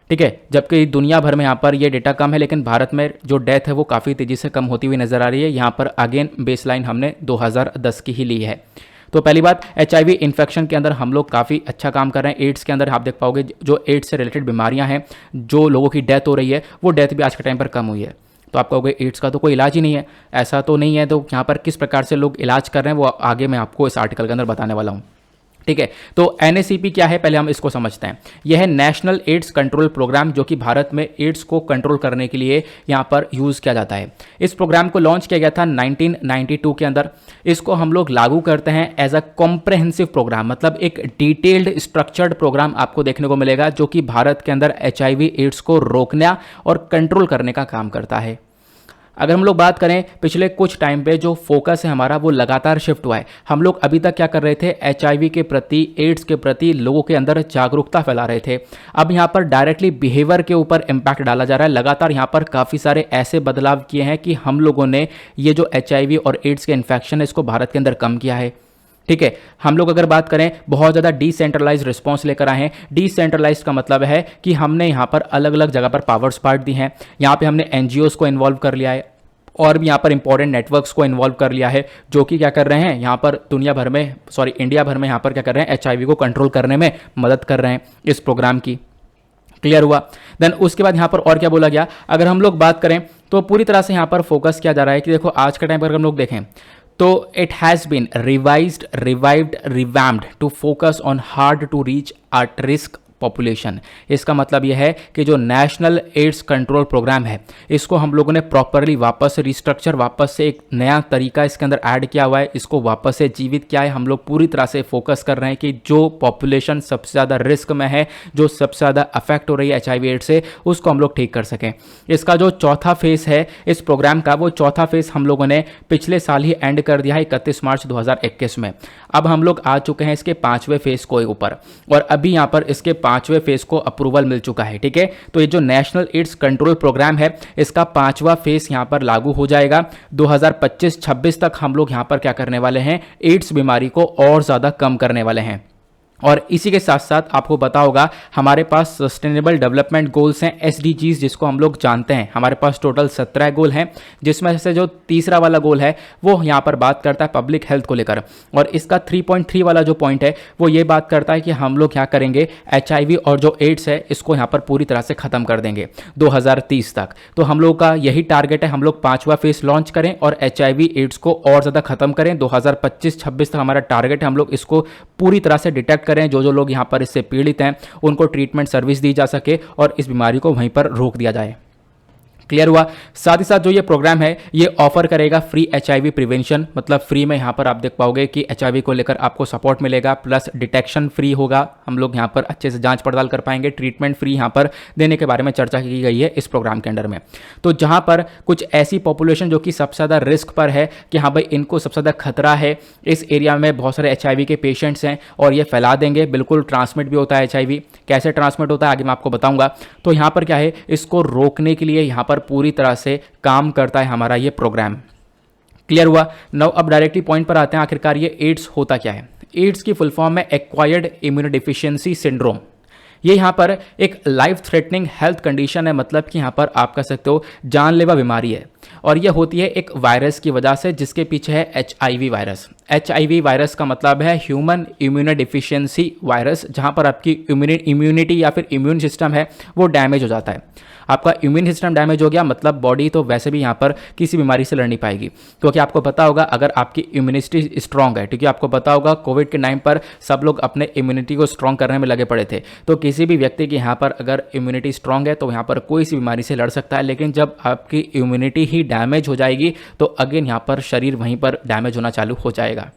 ठीक है, जबकि दुनिया भर में यहाँ पर ये डेटा कम है, लेकिन भारत में जो डेथ है वो काफ़ी तेज़ी से कम होती हुई नजर आ रही है। यहाँ पर अगेन बेसलाइन हमने 2010 की ही ली है। तो पहली बात, HIV इन्फेक्शन के अंदर हम लोग काफ़ी अच्छा काम कर रहे हैं। एड्स के अंदर आप देख पाओगे जो एड्स से रिलेटेड बीमारियाँ हैं, जो लोगों की डेथ हो रही है, वो डेथ भी आज के टाइम पर कम हुई है। तो आप कहोगे एड्स का तो कोई इलाज ही नहीं है, ऐसा तो नहीं है। तो यहाँ पर किस प्रकार से लोग इलाज कर रहे हैं वो आगे मैं आपको इस आर्टिकल के अंदर बताने वाला हूँ। ठीक है, तो NACP क्या है पहले हम इसको समझते हैं। यह है नेशनल एड्स कंट्रोल प्रोग्राम, जो कि भारत में एड्स को कंट्रोल करने के लिए यहाँ पर यूज़ किया जाता है। इस प्रोग्राम को लॉन्च किया गया था 1992 के अंदर। इसको हम लोग लागू करते हैं एज अ कॉम्प्रहेंसिव प्रोग्राम, मतलब एक डिटेल्ड स्ट्रक्चर्ड प्रोग्राम आपको देखने को मिलेगा जो कि भारत के अंदर HIV एड्स को रोकना और कंट्रोल करने का काम करता है। अगर हम लोग बात करें पिछले कुछ टाइम पे जो फोकस है हमारा वो लगातार शिफ्ट हुआ है। हम लोग अभी तक क्या कर रहे थे, HIV के प्रति, एड्स के प्रति लोगों के अंदर जागरूकता फैला रहे थे। अब यहाँ पर डायरेक्टली बिहेवियर के ऊपर इम्पैक्ट डाला जा रहा है। लगातार यहाँ पर काफ़ी सारे ऐसे बदलाव किए हैं कि हम लोगों ने ये जो HIV और एड्स के इन्फेक्शन है इसको भारत के अंदर कम किया है। ठीक है, हम लोग अगर बात करें बहुत ज़्यादा डिसेंट्रलाइज रिस्पॉन्स लेकर आए हैं। डिसेंट्रलाइज का मतलब है कि हमने यहाँ पर अलग अलग जगह पर पावर्स बांट दी हैं। यहाँ पे हमने NGOs को इन्वॉल्व कर लिया है और भी यहाँ पर इंपॉर्टेंट नेटवर्क्स को इन्वॉल्व कर लिया है, जो कि क्या कर रहे हैं यहाँ पर दुनिया भर में, इंडिया भर में यहाँ पर क्या कर रहे हैं, HIV को कंट्रोल करने में मदद कर रहे हैं इस प्रोग्राम की। क्लियर हुआ? देन उसके बाद यहाँ पर और क्या बोला गया, अगर हम लोग बात करें तो पूरी तरह से यहाँ पर फोकस किया जा रहा है कि देखो आज के टाइम पर अगर हम लोग देखें तो it has been revived revamped to focus on hard to reach at risk population. इसका मतलब यह है कि जो नेशनल एड्स कंट्रोल प्रोग्राम है इसको हम लोगों ने प्रॉपरली वापस से रिस्ट्रक्चर, वापस से एक नया तरीका इसके अंदर ऐड किया हुआ है, इसको वापस से जीवित किया है। हम लोग पूरी तरह से फोकस कर रहे हैं कि जो पॉपुलेशन सबसे ज़्यादा रिस्क में है, जो सबसे ज़्यादा अफेक्ट हो रही है HIV एड्स से, उसको हम लोग ठीक कर सकें। इसका जो चौथा फेस है इस प्रोग्राम का, वो चौथा फेस हम लोगों ने पिछले साल ही एंड कर दिया है 31 मार्च 2021 में। अब हम लोग आ चुके हैं इसके 5वें फेस को ऊपर, और अभी यहाँ पर इसके 5वें फेज को अप्रूवल मिल चुका है। ठीक है, तो ये जो नेशनल एड्स कंट्रोल प्रोग्राम है इसका 5वां फेज यहां पर लागू हो जाएगा। 2025-26 तक हम लोग यहां पर क्या करने वाले हैं, एड्स बीमारी को और ज्यादा कम करने वाले हैं। और इसी के साथ साथ आपको पता होगा हमारे पास सस्टेनेबल डेवलपमेंट गोल्स हैं, SDGs, जिसको हम लोग जानते हैं। हमारे पास टोटल 17 गोल हैं, जिसमें से जो तीसरा वाला गोल है वो यहाँ पर बात करता है पब्लिक हेल्थ को लेकर, और इसका 3.3 वाला जो पॉइंट है वो ये बात करता है कि हम लोग क्या करेंगे, HIV और जो एड्स है इसको यहाँ पर पूरी तरह से ख़त्म कर देंगे 2030 तक। तो हम लोग का यही टारगेट है, हम लोग 5वां फेज लॉन्च करें और HIV एड्स को और ज़्यादा ख़त्म करें। 2025-26 तक हमारा टारगेट है, हम लोग इसको पूरी तरह से डिटेक्ट करें, जो लोग यहाँ पर इससे पीड़ित हैं उनको ट्रीटमेंट सर्विस दी जा सके और इस बीमारी को वहीं पर रोक दिया जाए। क्लियर हुआ। साथ ही साथ जो ये प्रोग्राम है ये ऑफर करेगा फ्री एचआईवी प्रिवेंशन, मतलब फ्री में यहाँ पर आप देख पाओगे कि एचआईवी को लेकर आपको सपोर्ट मिलेगा, प्लस डिटेक्शन फ्री होगा, हम लोग यहाँ पर अच्छे से जांच पड़ताल कर पाएंगे, ट्रीटमेंट फ्री यहाँ पर देने के बारे में चर्चा की गई है इस प्रोग्राम के अंडर में। तो जहाँ पर कुछ ऐसी पॉपुलेशन जो कि सबसे ज़्यादा रिस्क पर है कि हाँ भाई इनको सबसे ज़्यादा खतरा है, इस एरिया में बहुत सारे एचआईवी के पेशेंट्स हैं और ये फैला देंगे, बिल्कुल ट्रांसमिट भी होता है एचआईवी। कैसे ट्रांसमिट होता है आगे मैं आपको बताऊंगा। तो यहाँ पर क्या है, इसको रोकने के लिए यहाँ पर पूरी तरह से काम करता है हमारा ये प्रोग्राम। क्लियर हुआ। नाउ अब डायरेक्टली पॉइंट पर आते हैं, आखिरकार ये एड्स होता क्या है। एड्स की फुल फॉर्म है एक्वायर्ड इम्यूनोडेफिशिएंसी सिंड्रोम। ये यहाँ पर एक लाइफ थ्रेटनिंग हेल्थ कंडीशन है, मतलब कि यहाँ पर आप कह सकते हो जानलेवा बीमारी है और ये होती है एक वायरस की वजह से जिसके पीछे है एचआईवी वायरस। एचआईवी वायरस का मतलब है ह्यूमन इम्यूनोडेफिशिएंसी वायरस, जहाँ पर आपकी इम्यूनिटी या फिर इम्यून सिस्टम है वो डैमेज हो जाता है। आपका इम्यून सिस्टम डैमेज हो गया मतलब बॉडी तो वैसे भी यहाँ पर किसी बीमारी से लड़ नहीं पाएगी। क्योंकि आपको पता होगा अगर आपकी इम्यूनिटी स्ट्रांग है, क्योंकि आपको पता होगा कोविड के टाइम पर सब लोग अपने इम्यूनिटी को स्ट्रांग करने में लगे पड़े थे, तो किसी भी व्यक्ति की यहाँ पर अगर इम्यूनिटी स्ट्रांग है तो यहाँ पर कोई सी बीमारी से लड़ सकता है। लेकिन जब आपकी इम्यूनिटी ही डैमेज हो जाएगी तो अगेन यहाँ पर शरीर वहीं पर डैमेज होना चालू हो जाएगा।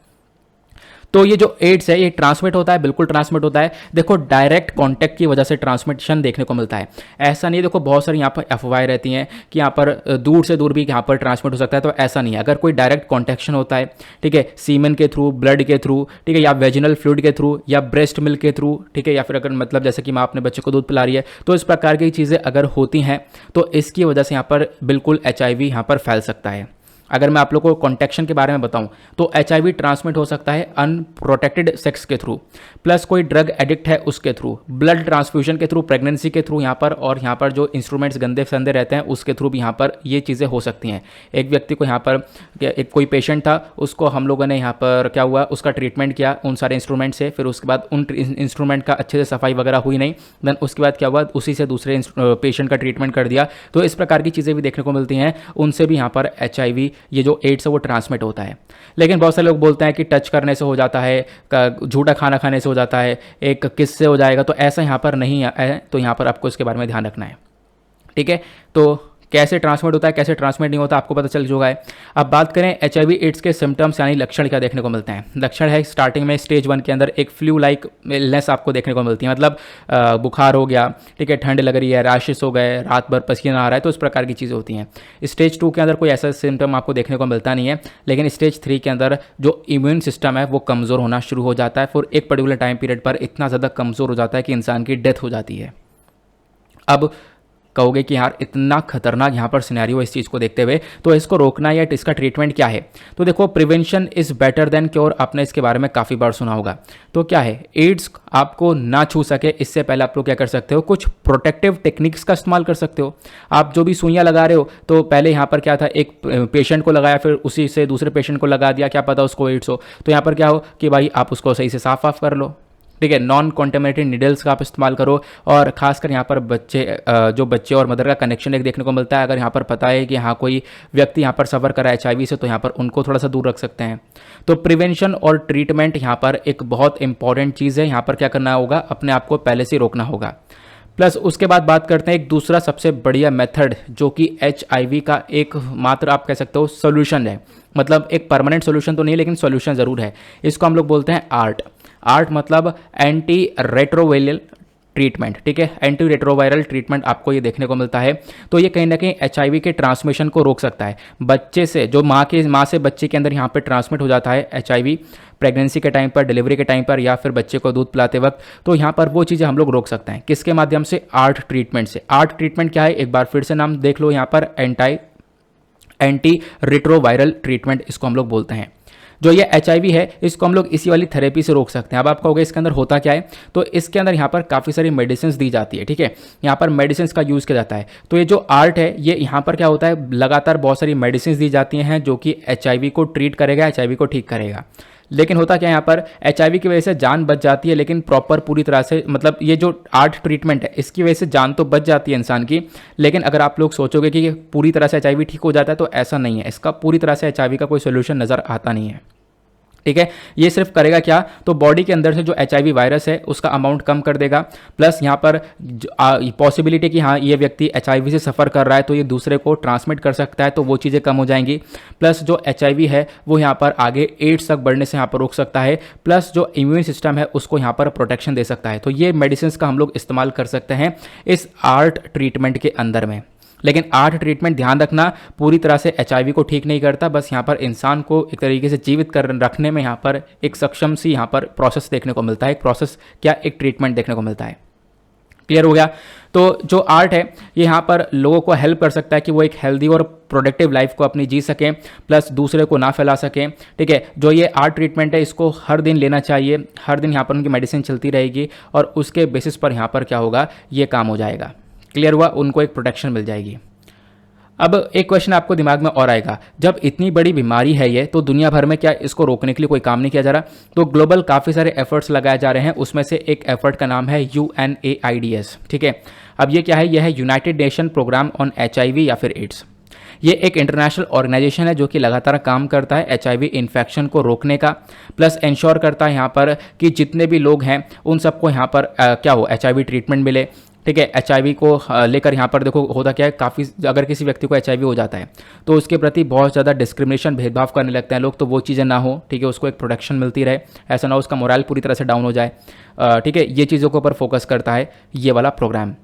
तो ये जो एड्स है ये ट्रांसमिट होता है, बिल्कुल ट्रांसमिट होता है। देखो डायरेक्ट कांटेक्ट की वजह से ट्रांसमिशन देखने को मिलता है, ऐसा नहीं है। देखो बहुत सारी यहाँ पर अफवाहें रहती हैं कि यहाँ पर दूर से दूर भी यहाँ पर ट्रांसमिट हो सकता है, तो ऐसा नहीं है। अगर कोई डायरेक्ट कॉन्टेक्शन होता है, ठीक है, सीमेन के थ्रू, ब्लड के थ्रू, ठीक है, या वेजिनल फ्लूइड के थ्रू या ब्रेस्ट मिल्क के थ्रू, ठीक है, या फिर अगर मतलब जैसे कि माँ अपने बच्चे को दूध पिला रही है, तो इस प्रकार की चीज़ें अगर होती हैं तो इसकी वजह से यहाँ पर बिल्कुल एचआईवी यहाँ पर फैल सकता है। अगर मैं आप लोग को कॉन्टेक्शन के बारे में बताऊं तो एचआईवी ट्रांसमिट हो सकता है अनप्रोटेक्टेड सेक्स के थ्रू, प्लस कोई ड्रग एडिक्ट है उसके थ्रू, ब्लड ट्रांसफ्यूजन के थ्रू, प्रेगनेंसी के थ्रू यहाँ पर, और यहाँ पर जो इंस्ट्रूमेंट्स गंदे संदे रहते हैं उसके थ्रू भी यहाँ पर ये चीज़ें हो सकती हैं। एक व्यक्ति को यहाँ पर एक कोई पेशेंट था, उसको हम लोगों ने यहाँ पर क्या हुआ, उसका ट्रीटमेंट किया उन सारे इंस्ट्रूमेंट से, फिर उसके बाद उन इंस्ट्रूमेंट का अच्छे से सफाई वगैरह हुई नहीं, देन उसके बाद क्या हुआ, उसी से दूसरे पेशेंट का ट्रीटमेंट कर दिया। तो इस प्रकार की चीज़ें भी देखने को मिलती हैं, उनसे भी यहाँ पर एचआईवी ये जो एड्स है वो ट्रांसमिट होता है। लेकिन बहुत सारे लोग बोलते हैं कि टच करने से हो जाता है, झूठा खाना खाने से हो जाता है, एक किस से हो जाएगा, तो ऐसा यहाँ पर नहीं है। तो यहाँ पर आपको इसके बारे में ध्यान रखना है, ठीक है। तो कैसे ट्रांसमिट होता है, कैसे ट्रांसमिट नहीं होता, आपको पता चल चुका है। अब बात करें एचआईवी एड्स के सिम्टम्स यानी लक्षण क्या देखने को मिलते हैं। लक्षण है स्टार्टिंग में स्टेज 1 के अंदर एक फ्लू लाइक इलनेस आपको देखने को मिलती है, मतलब बुखार हो गया, ठीक है, ठंड लग रही है, रैशेस हो गए, रात भर पसीना आ रहा है, तो इस प्रकार की चीज़ें होती हैं। स्टेज 2 के अंदर कोई ऐसा सिम्टम आपको देखने को मिलता नहीं है, लेकिन स्टेज 3 के अंदर जो इम्यून सिस्टम है वो कमज़ोर होना शुरू हो जाता है, फिर एक पर्टिकुलर टाइम पीरियड पर इतना ज़्यादा कमज़ोर हो जाता है कि इंसान की डेथ हो जाती है। अब कहोगे कि यार इतना खतरनाक यहाँ पर सिनेरियो इस चीज़ को देखते हुए, तो इसको रोकना या इसका ट्रीटमेंट क्या है। तो देखो prevention is better than cure, आपने इसके बारे में काफ़ी बार सुना होगा। तो क्या है, एड्स आपको ना छू सके इससे पहले आप लोग क्या कर सकते हो, कुछ प्रोटेक्टिव टेक्निक्स का इस्तेमाल कर सकते हो। आप जो भी सुइयाँ लगा रहे हो, तो पहले यहाँ पर क्या था, एक पेशेंट को लगाया फिर उसी से दूसरे पेशेंट को लगा दिया, क्या पता उसको एड्स हो, तो यहाँ पर क्या हो कि भाई आप उसको सही से साफ वाफ कर लो, ठीक है। नॉन कॉन्टेमिनेटेड नीडल्स का आप इस्तेमाल करो, और खासकर यहाँ पर जो बच्चे और मदर का कनेक्शन एक देखने को मिलता है। अगर यहाँ पर पता है कि हाँ कोई व्यक्ति यहाँ पर सफ़र करा एचआईवी से, तो यहाँ पर उनको थोड़ा सा दूर रख सकते हैं। तो प्रिवेंशन और ट्रीटमेंट यहाँ पर एक बहुत इंपॉर्टेंट चीज़ है। यहाँ पर क्या करना होगा, अपने आप को पहले से रोकना होगा। प्लस उसके बाद बात करते हैं एक दूसरा सबसे बढ़िया मेथड जो कि एचआईवी का एक मात्र आप कह सकते हो सोल्यूशन है, मतलब एक परमानेंट सोल्यूशन तो नहीं लेकिन सोल्यूशन ज़रूर है। इसको हम लोग बोलते हैं आर्ट। आर्ट मतलब एंटी रेट्रोवायरल ट्रीटमेंट, ठीक है, एंटी रेट्रोवायरल ट्रीटमेंट आपको ये देखने को मिलता है। तो ये कहीं ना कहीं एचआईवी के ट्रांसमिशन को रोक सकता है। बच्चे से जो माँ से बच्चे के अंदर यहाँ पे ट्रांसमिट हो जाता है एचआईवी, प्रेगनेंसी के टाइम पर, डिलीवरी के टाइम पर, या फिर बच्चे को दूध पिलाते वक्त, तो यहाँ पर वो चीज़ें हम लोग रोक सकते हैं। किसके माध्यम से, आर्ट ट्रीटमेंट से। आर्ट ट्रीटमेंट क्या है, एक बार फिर से नाम देख लो यहाँ पर, एंटी रेट्रोवायरल ट्रीटमेंट इसको हम लोग बोलते हैं। जो ये एचआईवी है इसको हम लोग इसी वाली थेरेपी से रोक सकते हैं। अब आप कहोगे इसके अंदर होता क्या है, तो इसके अंदर यहाँ पर काफ़ी सारी मेडिसिन दी जाती है, ठीक है, यहाँ पर मेडिसिन का यूज़ किया जाता है। तो ये जो आर्ट है ये यहाँ पर क्या होता है, लगातार बहुत सारी मेडिसिन दी जाती हैं जो कि एचआईवी को ट्रीट करेगा, एचआईवी को ठीक करेगा। लेकिन होता क्या है, यहाँ पर एचआईवी की वजह से जान बच जाती है, लेकिन प्रॉपर पूरी तरह से, मतलब ये जो आर्ट ट्रीटमेंट है इसकी वजह से जान तो बच जाती है इंसान की, लेकिन अगर आप लोग सोचोगे कि पूरी तरह से एचआईवी ठीक हो जाता है तो ऐसा नहीं है। इसका पूरी तरह से एचआईवी का कोई सोल्यूशन नज़र आता नहीं है। ठीक है। ये सिर्फ करेगा क्या, तो बॉडी के अंदर से जो HIV वायरस है उसका अमाउंट कम कर देगा, प्लस यहाँ पर पॉसिबिलिटी कि हाँ ये व्यक्ति HIV से सफ़र कर रहा है तो ये दूसरे को ट्रांसमिट कर सकता है, तो वो चीज़ें कम हो जाएंगी। प्लस जो HIV है वो यहाँ पर आगे एड्स तक बढ़ने से यहाँ पर रोक सकता है, प्लस जो इम्यून सिस्टम है उसको यहाँ पर प्रोटेक्शन दे सकता है। तो ये मेडिसिन का हम लोग इस्तेमाल कर सकते हैं इस आर्ट ट्रीटमेंट के अंदर में। लेकिन आर्ट ट्रीटमेंट ध्यान रखना पूरी तरह से HIV को ठीक नहीं करता, बस यहाँ पर इंसान को एक तरीके से जीवित कर रखने में यहाँ पर एक सक्षम सी यहाँ पर प्रोसेस देखने को मिलता है। एक प्रोसेस क्या, एक ट्रीटमेंट देखने को मिलता है। क्लियर हो गया। तो जो आर्ट है ये यहाँ पर लोगों को हेल्प कर सकता है कि वो एक हेल्दी और प्रोडक्टिव लाइफ को अपनी जी सकें, प्लस दूसरे को ना फैला सकें। ठीक है, जो ये आर्ट ट्रीटमेंट है इसको हर दिन लेना चाहिए, हर दिन यहाँ पर उनकी मेडिसिन चलती रहेगी और उसके बेसिस पर यहाँ पर क्या होगा, ये काम हो जाएगा। क्लियर हुआ, उनको एक प्रोटेक्शन मिल जाएगी। अब एक क्वेश्चन आपको दिमाग में और आएगा, जब इतनी बड़ी बीमारी है ये, तो दुनिया भर में क्या इसको रोकने के लिए कोई काम नहीं किया जा रहा? तो ग्लोबल काफ़ी सारे एफर्ट्स लगाए जा रहे हैं, उसमें से एक एफर्ट का नाम है UNAIDS। ठीक है, अब ये क्या है, यह है United Nation programme on HIV या फिर एड्स। ये एक इंटरनेशनल ऑर्गेनाइजेशन है जो कि लगातार काम करता है HIV इन्फेक्शन को रोकने का, प्लस इंश्योर करता है यहाँ पर कि जितने भी लोग हैं उन सबको यहाँ पर क्या हो, HIV ट्रीटमेंट मिले। ठीक है, HIV को लेकर यहाँ पर देखो होता क्या है, काफ़ी अगर किसी व्यक्ति को HIV हो जाता है तो उसके प्रति बहुत ज़्यादा डिस्क्रिमिनेशन, भेदभाव करने लगते हैं लोग, तो वो चीज़ें ना हो। ठीक है, उसको एक प्रोटेक्शन मिलती रहे, ऐसा ना हो उसका मोरल पूरी तरह से डाउन हो जाए। ठीक है, ये चीज़ों के ऊपर फोकस करता है ये वाला प्रोग्राम।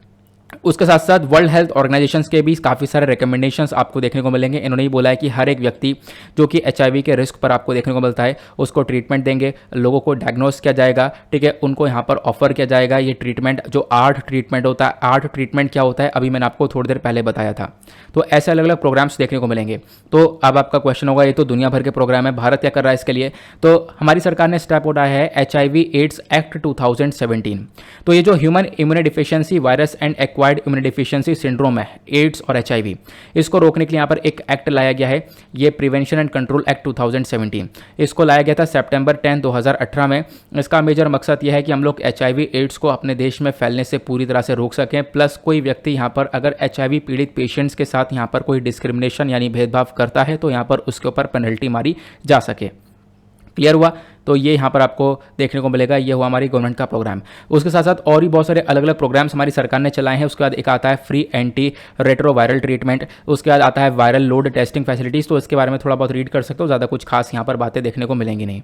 उसके साथ साथ वर्ल्ड हेल्थ ऑर्गेनाइजेशन के भी काफ़ी सारे रिकमेंडेशंस आपको देखने को मिलेंगे। इन्होंने ही बोला है कि हर एक व्यक्ति जो कि HIV के रिस्क पर आपको देखने को मिलता है उसको ट्रीटमेंट देंगे, लोगों को डायग्नोस किया जाएगा। ठीक है, उनको यहाँ पर ऑफर किया जाएगा ये ट्रीटमेंट, जो आर्ट ट्रीटमेंट होता है। आर्ट ट्रीटमेंट क्या होता है अभी मैंने आपको थोड़ी देर पहले बताया था। तो ऐसे अलग अलग प्रोग्राम्स देखने को मिलेंगे। तो अब आपका क्वेश्चन होगा, ये तो दुनिया भर के प्रोग्राम है, भारत क्या कर रहा है इसके लिए? तो हमारी सरकार ने स्टेप उठाया है HIV एड्स एक्ट 2017। तो ये जो human immunodeficiency virus and acquired immunodeficiency syndrome है, एड्स और HIV, इसको रोकने के लिए यहाँ पर एक एक्ट लाया गया है, ये प्रिवेंशन एंड कंट्रोल एक्ट 2017। इसको लाया गया था सितंबर 10, 2018 में। इसका मेजर मकसद यह है कि हम लोग HIV एड्स को अपने देश में फैलने से पूरी तरह से रोक सकें, प्लस कोई व्यक्ति यहाँ पर अगर HIV पीड़ित पेशेंट्स के साथ यहाँ पर कोई डिस्क्रिमिनेशन यानी भेदभाव करता है तो यहाँ पर उसके ऊपर पेनल्टी मारी जा सके। क्लियर हुआ? तो ये यहाँ पर आपको देखने को मिलेगा, ये हुआ हमारी गवर्नमेंट का प्रोग्राम। उसके साथ साथ और भी बहुत सारे अलग अलग प्रोग्राम्स हमारी सरकार ने चलाए हैं। उसके बाद एक आता है फ्री एंटी रेट्रोवायरल ट्रीटमेंट, उसके बाद आता है वायरल लोड टेस्टिंग फैसिलिटीज़। तो इसके बारे में थोड़ा बहुत रीड कर सकते हो, ज़्यादा कुछ खास यहाँ पर बातें देखने को मिलेंगी नहीं।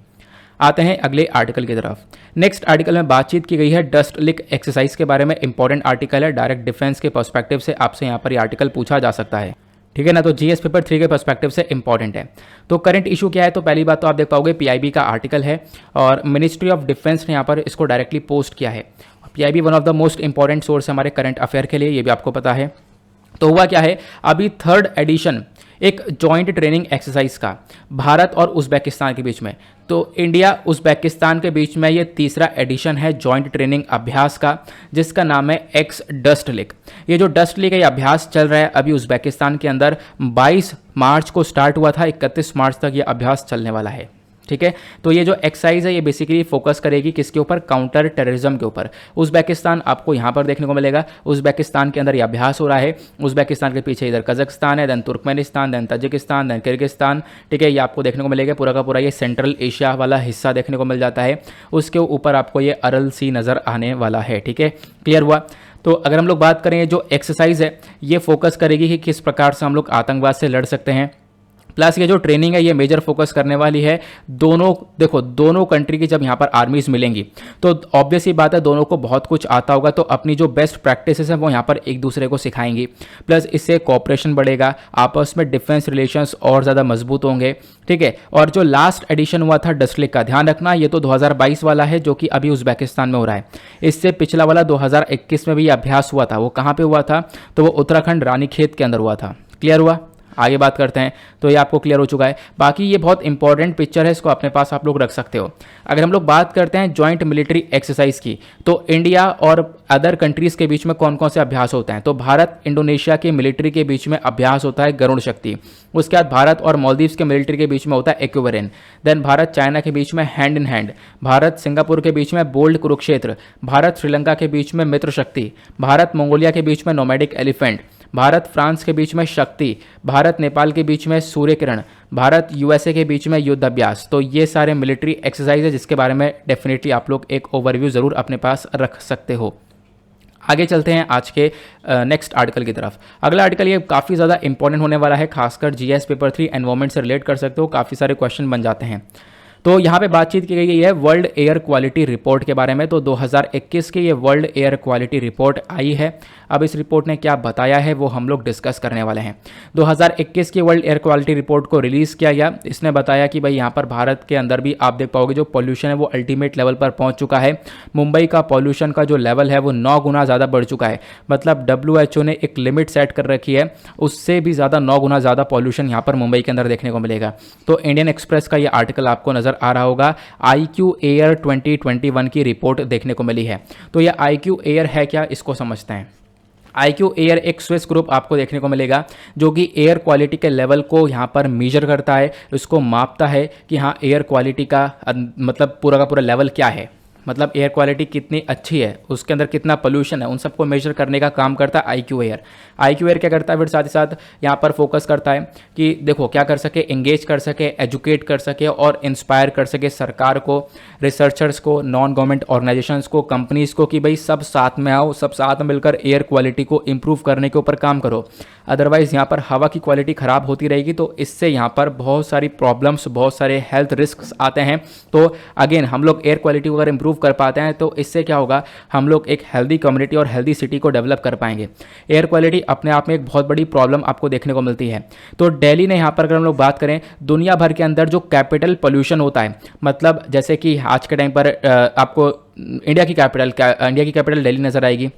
आते हैं अगले आर्टिकल की तरफ। नेक्स्ट आर्टिकल में बातचीत की गई है डस्ट लिक एक्सरसाइज के बारे में। इंपॉर्टेंट आर्टिकल है, डायरेक्ट डिफेंस के पर्सपेक्टिव से आपसे यहाँ पर ये आर्टिकल पूछा जा सकता है। ठीक है ना, तो GS पेपर 3 के पर्सपेक्टिव से इंपॉर्टेंट है। तो करंट इशू क्या है, तो पहली बात तो आप देख पाओगे PIB का आर्टिकल है और मिनिस्ट्री ऑफ डिफेंस ने यहाँ पर इसको डायरेक्टली पोस्ट किया है। PIB one of the most important source है हमारे करंट अफेयर के लिए, ये भी आपको पता है। तो हुआ क्या है, अभी 3rd एडिशन एक जॉइंट ट्रेनिंग एक्सरसाइज का भारत और उज़्बेकिस्तान के बीच में, तो इंडिया उज़्बेकिस्तान के बीच में ये तीसरा एडिशन है जॉइंट ट्रेनिंग अभ्यास का, जिसका नाम है एक्स डस्ट लिक। ये जो डस्ट लिक है ये अभ्यास चल रहा है अभी उज़्बेकिस्तान के अंदर। 22 मार्च को स्टार्ट हुआ था, 31 मार्च तक ये अभ्यास चलने वाला है। ठीक है, तो ये जो एक्सरसाइज है ये बेसिकली फोकस करेगी किसके ऊपर, काउंटर टेररिज्म के ऊपर। उज़्बेकिस्तान आपको यहाँ पर देखने को मिलेगा, उज़्बेकिस्तान के अंदर ये अभ्यास हो रहा है। उज़्बेकिस्तान के पीछे इधर कजाकिस्तान है, then Turkmenistan, then Tajikistan, then Kyrgyzstan. ठीक है, ये आपको देखने को मिलेगा पूरा का पूरा ये सेंट्रल एशिया वाला हिस्सा देखने को मिल जाता है। उसके ऊपर आपको ये अरल सी नज़र आने वाला है। ठीक है, क्लियर हुआ? तो अगर हम लोग बात करें जो एक्सरसाइज है ये फोकस करेगी कि किस प्रकार से हम लोग आतंकवाद से लड़ सकते हैं, प्लस ये जो ट्रेनिंग है ये मेजर फोकस करने वाली है दोनों, देखो दोनों कंट्री की जब यहाँ पर आर्मीज मिलेंगी तो ऑब्वियस ही बात है दोनों को बहुत कुछ आता होगा, तो अपनी जो बेस्ट प्रैक्टिसेस हैं वो यहाँ पर एक दूसरे को सिखाएंगी। प्लस इससे कोऑपरेशन बढ़ेगा, आपस में डिफेंस रिलेशंस और ज़्यादा मजबूत होंगे। ठीक है, और जो लास्ट एडिशन हुआ था डस्ट लिक का, ध्यान रखना ये तो 2022 वाला है जो कि अभी उज़्बेकिस्तान में हो रहा है। इससे पिछला वाला 2021 में भी अभ्यास हुआ था। वो कहाँ पर हुआ था, तो वो उत्तराखंड रानीखेत के अंदर हुआ था। क्लियर हुआ? आगे बात करते हैं, तो ये आपको क्लियर हो चुका है। बाकी ये बहुत इंपॉर्टेंट पिक्चर है, इसको अपने पास आप लोग रख सकते हो। अगर हम लोग बात करते हैं जॉइंट मिलिट्री एक्सरसाइज की, तो इंडिया और अदर कंट्रीज़ के बीच में कौन कौन से अभ्यास होते हैं, तो भारत इंडोनेशिया के मिलिट्री के बीच में अभ्यास होता है गरुड़ शक्ति। उसके बाद भारत और मालदीव्स के मिलिट्री के बीच में होता है एक्वेरिन। देन भारत चाइना के बीच में hand in hand, Bharat Singapore के बीच में बोल्ड कुरुक्षेत्र, भारत श्रीलंका के बीच में मित्र शक्ति, भारत मंगोलिया के बीच में नोमैडिक एलिफेंट, भारत फ्रांस के बीच में शक्ति, भारत नेपाल के बीच में सूर्य किरण, भारत यूएसए के बीच में युद्ध अभ्यास। तो ये सारे मिलिट्री एक्सरसाइज है जिसके बारे में डेफिनेटली आप लोग एक ओवरव्यू ज़रूर अपने पास रख सकते हो। आगे चलते हैं आज के नेक्स्ट आर्टिकल की तरफ। अगला आर्टिकल ये काफ़ी ज़्यादा इंपॉर्टेंट होने वाला है, खासकर जीएस पेपर 3 एनवायरमेंट से रिलेट कर सकते हो, काफ़ी सारे क्वेश्चन बन जाते हैं। तो यहाँ पे बातचीत की गई है वर्ल्ड एयर क्वालिटी रिपोर्ट के बारे में। तो 2021 की ये वर्ल्ड एयर क्वालिटी रिपोर्ट आई है। अब इस रिपोर्ट ने क्या बताया है वो हम लोग डिस्कस करने वाले हैं। 2021 की वर्ल्ड एयर क्वालिटी रिपोर्ट को रिलीज़ किया गया। इसने बताया कि भाई यहाँ पर भारत के अंदर भी आप देख पाओगे जो पॉल्यूशन है वो अल्टीमेट लेवल पर पहुँच चुका है। मुंबई का पॉल्यूशन का जो लेवल है वो 9 गुना ज़्यादा बढ़ चुका है। मतलब WHO ने एक लिमिट सेट कर रखी है, उससे भी ज़्यादा 9 गुना ज़्यादा पॉल्यूशन यहाँ पर मुंबई के अंदर देखने को मिलेगा। तो इंडियन एक्सप्रेस का ये आर्टिकल आपको नज़र आ रहा होगा। IQ एयर 2021 की रिपोर्ट देखने को मिली है। तो ये IQ एयर है क्या, इसको समझते हैं। IQ एयर एक स्विस ग्रुप आपको देखने को मिलेगा जो कि एयर क्वालिटी के लेवल को यहाँ पर मेजर करता है, उसको मापता है कि हाँ एयर क्वालिटी का मतलब पूरा का पूरा लेवल क्या है, मतलब एयर क्वालिटी कितनी अच्छी है, उसके अंदर कितना पोल्यूशन है, उन सबको मेजर करने का काम करता है IQ एयर। IQ एयर क्या करता है, फिर साथ ही साथ यहाँ पर फोकस करता है कि देखो क्या कर सके, एंगेज कर सके, एजुकेट कर सके और इंस्पायर कर सके सरकार को, रिसर्चर्स को, नॉन गवर्नमेंट ऑर्गेनाइजेशंस को, कंपनीज़ को कि भाई सब साथ में आओ, सब साथ में मिलकर एयर क्वालिटी को इम्प्रूव करने के ऊपर काम करो। अदरवाइज़ यहाँ पर हवा की क्वालिटी ख़राब होती रहेगी तो इससे यहाँ पर बहुत सारी प्रॉब्लम्स, बहुत सारे हेल्थ रिस्क आते हैं। तो अगेन हम लोग एयर क्वालिटी को अगर इम्प्रूव कर पाते हैं तो इससे क्या होगा, हम लोग एक हेल्दी कम्युनिटी और हेल्दी सिटी को डेवलप कर पाएंगे। एयर क्वालिटी अपने आप में एक बहुत बड़ी प्रॉब्लम आपको देखने को मिलती है। तो दिल्ली ने यहाँ पर अगर हम लोग बात करें, दुनिया भर के अंदर जो कैपिटल पोल्यूशन होता है, मतलब जैसे कि आज के टाइम पर आपको इंडिया की कैपिटल दिल्ली नज़र आएगी।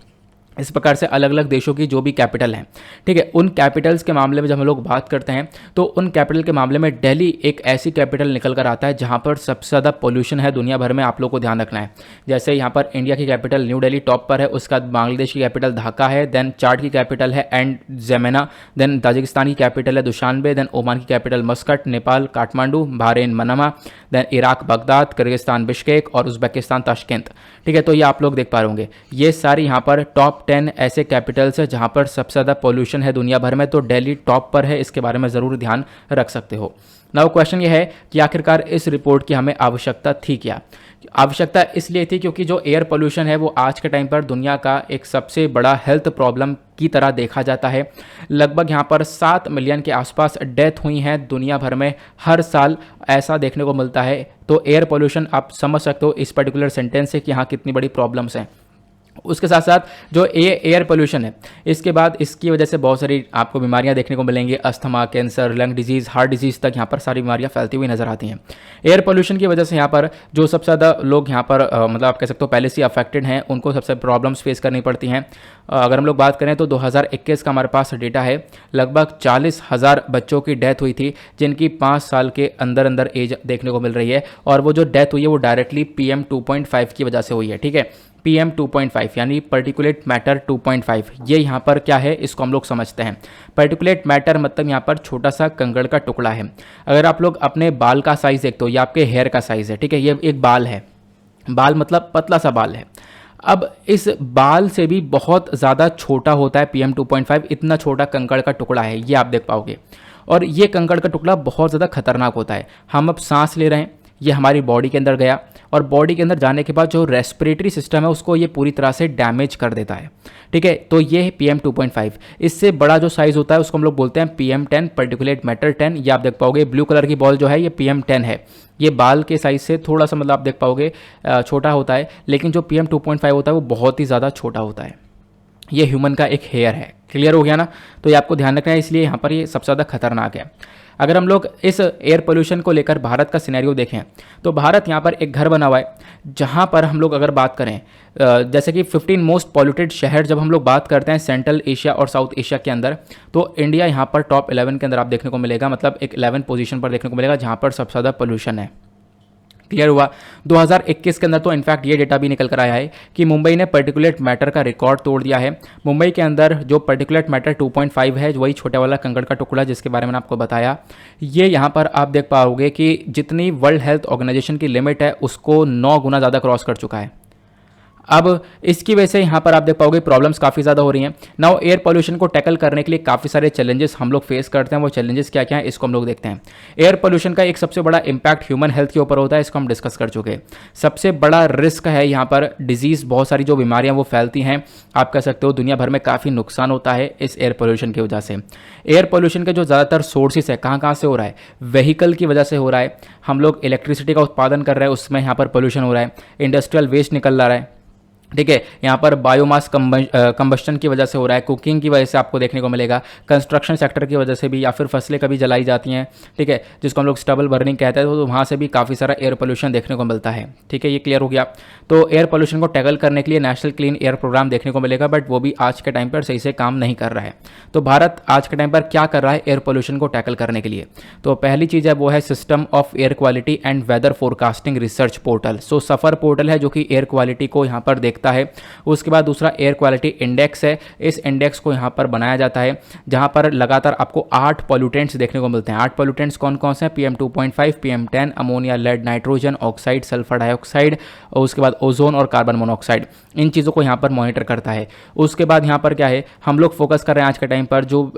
इस प्रकार से अलग अलग देशों की जो भी कैपिटल हैं, ठीक है, उन कैपिटल्स के मामले में जब हम लोग बात करते हैं तो उन कैपिटल के मामले में दिल्ली एक ऐसी कैपिटल निकल कर आता है जहां पर सबसे ज़्यादा पोल्यूशन है दुनिया भर में। आप लोग को ध्यान रखना है, जैसे यहाँ पर इंडिया की कैपिटल न्यू दिल्ली टॉप पर है, उसके बाद बांग्लादेश की कैपिटल ढाका है, देन चाड की कैपिटल है एंड जेमेना, देन ताजिकिस्तान की कैपिटल है दुशानबे, देन ओमान की capital Muscat, Nepal Kathmandu, Bahrain Manama, then Iraq Baghdad, Kyrgyzstan Bishkek और उज्बेकिस्तान ताशकेंत। ठीक है, तो ये आप लोग देख पा रहे होंगे, ये सारी यहाँ पर टॉप 10 ऐसे कैपिटल्स है जहाँ पर सबसे ज़्यादा पोल्यूशन है दुनिया भर में। तो दिल्ली टॉप पर है, इसके बारे में ज़रूर ध्यान रख सकते हो। नाउ क्वेश्चन ये है कि आखिरकार इस रिपोर्ट की हमें आवश्यकता थी क्या। आवश्यकता इसलिए थी क्योंकि जो एयर पोल्यूशन है वो आज के टाइम पर दुनिया का एक सबसे बड़ा हेल्थ प्रॉब्लम की तरह देखा जाता है। लगभग यहाँ पर 7 मिलियन के आसपास डेथ हुई हैं दुनिया भर में हर साल, ऐसा देखने को मिलता है। तो एयर पोल्यूशन आप समझ सकते हो इस पर्टिकुलर सेंटेंस से कि यहाँ कितनी बड़ी प्रॉब्लम्स हैं। उसके साथ साथ जो एयर पोल्यूशन है, इसके बाद इसकी वजह से बहुत सारी आपको बीमारियां देखने को मिलेंगी, asthma, cancer, lung disease, heart disease तक यहाँ पर सारी बीमारियां फैलती हुई नजर आती हैं। एयर पोल्यूशन की वजह से यहाँ पर जो सबसे ज़्यादा लोग यहाँ पर मतलब आप कह सकते हो पहले से अफेक्टेड हैं, उनको सबसे प्रॉब्लम्स फेस करनी पड़ती हैं। अगर हम लोग बात करें तो 2021 का हमारे पास डेटा है, लगभग 40,000 बच्चों की डेथ हुई थी जिनकी 5 साल के अंदर अंदर एज देखने को मिल रही है, और वो जो डेथ हुई है वो डायरेक्टली PM 2.5 की वजह से हुई है। ठीक है, PM 2.5 यानी पर्टिकुलेट मैटर 2.5, ये यहाँ पर क्या है इसको हम लोग समझते हैं। पर्टिकुलेट मैटर मतलब यहाँ पर छोटा सा कंकड़ का टुकड़ा है। अगर आप लोग अपने बाल का साइज़ देखते हो, ये आपके हेयर का साइज़ है, ठीक है, ये एक बाल है, बाल मतलब पतला सा बाल है। अब इस बाल से भी बहुत ज़्यादा छोटा होता है PM 2.5, इतना छोटा कंकड़ का टुकड़ा है, ये आप देख पाओगे। और ये कंकड़ का टुकड़ा बहुत ज़्यादा खतरनाक होता है। हम अब सांस ले रहे हैं, ये हमारी बॉडी के अंदर गया, और बॉडी के अंदर जाने के बाद जो रेस्पिरेटरी सिस्टम है उसको ये पूरी तरह से डैमेज कर देता है। ठीक है, तो ये है PM 2.5। इससे बड़ा जो साइज़ होता है उसको हम लोग बोलते हैं PM 10, पर्टिकुलेट मैटर 10। ये आप देख पाओगे ब्लू कलर की बॉल जो है ये PM 10 है। ये बाल के साइज़ से थोड़ा सा मतलब आप देख पाओगे छोटा होता है, लेकिन जो PM 2.5 होता है वो बहुत ही ज़्यादा छोटा होता है। ये ह्यूमन का एक हेयर है। क्लियर हो गया ना, तो ये आपको ध्यान रखना है, इसलिए यहाँ पर ये सबसे ज़्यादा खतरनाक है। अगर हम लोग इस एयर पोल्यूशन को लेकर भारत का सिनेरियो देखें तो भारत यहाँ पर एक घर बना हुआ है जहाँ पर हम लोग अगर बात करें जैसे कि 15 मोस्ट पॉल्यूटेड शहर जब हम लोग बात करते हैं सेंट्रल एशिया और साउथ एशिया के अंदर, तो इंडिया यहाँ पर टॉप 11 के अंदर आप देखने को मिलेगा, मतलब एक 11 पोजीशन पर देखने को मिलेगा जहाँ पर सबसे ज़्यादा पोल्यूशन है। क्लियर हुआ। 2021 के अंदर तो इनफैक्ट ये डेटा भी निकल कर आया है कि मुंबई ने पर्टिकुलेट मैटर का रिकॉर्ड तोड़ दिया है। मुंबई के अंदर जो पर्टिकुलेट मैटर 2.5 है, वही छोटे वाला कंकड़ का टुकड़ा जिसके बारे में आपको बताया, ये यहाँ पर आप देख पाओगे कि जितनी वर्ल्ड हेल्थ ऑर्गेनाइजेशन की लिमिट है उसको 9 गुना ज़्यादा क्रॉस कर चुका है। अब इसकी वजह से यहाँ पर आप देख पाओगे प्रॉब्लम्स काफ़ी ज़्यादा हो रही हैं। नाउ एयर पोल्यूशन को टैकल करने के लिए काफ़ी सारे चैलेंजेस हम लोग फेस करते हैं। वो चैलेंजेस क्या क्या हैं इसको हम लोग देखते हैं। एयर पोल्यूशन का एक सबसे बड़ा इंपैक्ट ह्यूमन हेल्थ के ऊपर होता है, इसको हम डिस्कस कर चुके हैं। सबसे बड़ा रिस्क है यहाँ पर डिजीज़, बहुत सारी जो बीमारियाँ वो फैलती हैं। आप कह सकते हो दुनिया भर में काफ़ी नुकसान होता है इस एयर पोल्यूशन की वजह से। एयर पोल्यूशन के जो ज़्यादातर सोर्सेस है कहाँ कहाँ से हो रहा है, व्हीकल की वजह से हो रहा है। हम लोग इलेक्ट्रिसिटी का उत्पादन कर रहे हैं, उसमें यहाँ पर पोल्यूशन हो रहा है। इंडस्ट्रियल वेस्ट निकल रहा है, ठीक है, यहाँ पर बायोमास कंबस्टन की वजह से हो रहा है। कुकिंग की वजह से आपको देखने को मिलेगा, कंस्ट्रक्शन सेक्टर की वजह से भी, या फिर फसलें कभी जलाई जाती हैं, ठीक है, जिसको हम लोग स्टबल बर्निंग कहते हैं, तो वहाँ से भी काफ़ी सारा एयर पोल्यूशन देखने को मिलता है। ठीक है, ये क्लियर हो गया। तो एयर पोल्यूशन को टैकल करने के लिए नेशनल क्लीन एयर प्रोग्राम देखने को मिलेगा, बट वो भी आज के टाइम पर सही से काम नहीं कर रहा है। तो भारत आज के टाइम पर क्या कर रहा है एयर पोल्यूशन को टैकल करने के लिए? तो पहली चीज़ है वो है system of air quality and weather forecasting research portal. So SAFAR portal है जो कि एयर क्वालिटी को यहाँ पर देखता है। उसके बाद दूसरा एयर क्वालिटी इंडेक्स है। इस इंडेक्स को यहाँ पर बनाया जाता है जहाँ पर लगातार आपको 8 पॉल्यूटेंट्स देखने को मिलते हैं। 8 पॉल्यूटेंट्स कौन कौन से हैं? PM2.5, PM10, ammonia, lead, nitrogen oxide, sulphur dioxide, और उसके बाद ओजोन और कार्बन मोनोऑक्साइड। इन चीज़ों को यहाँ पर मॉनिटर करता है। उसके बाद यहाँ पर क्या है, हम लोग फोकस कर रहे हैं आज के टाइम पर जो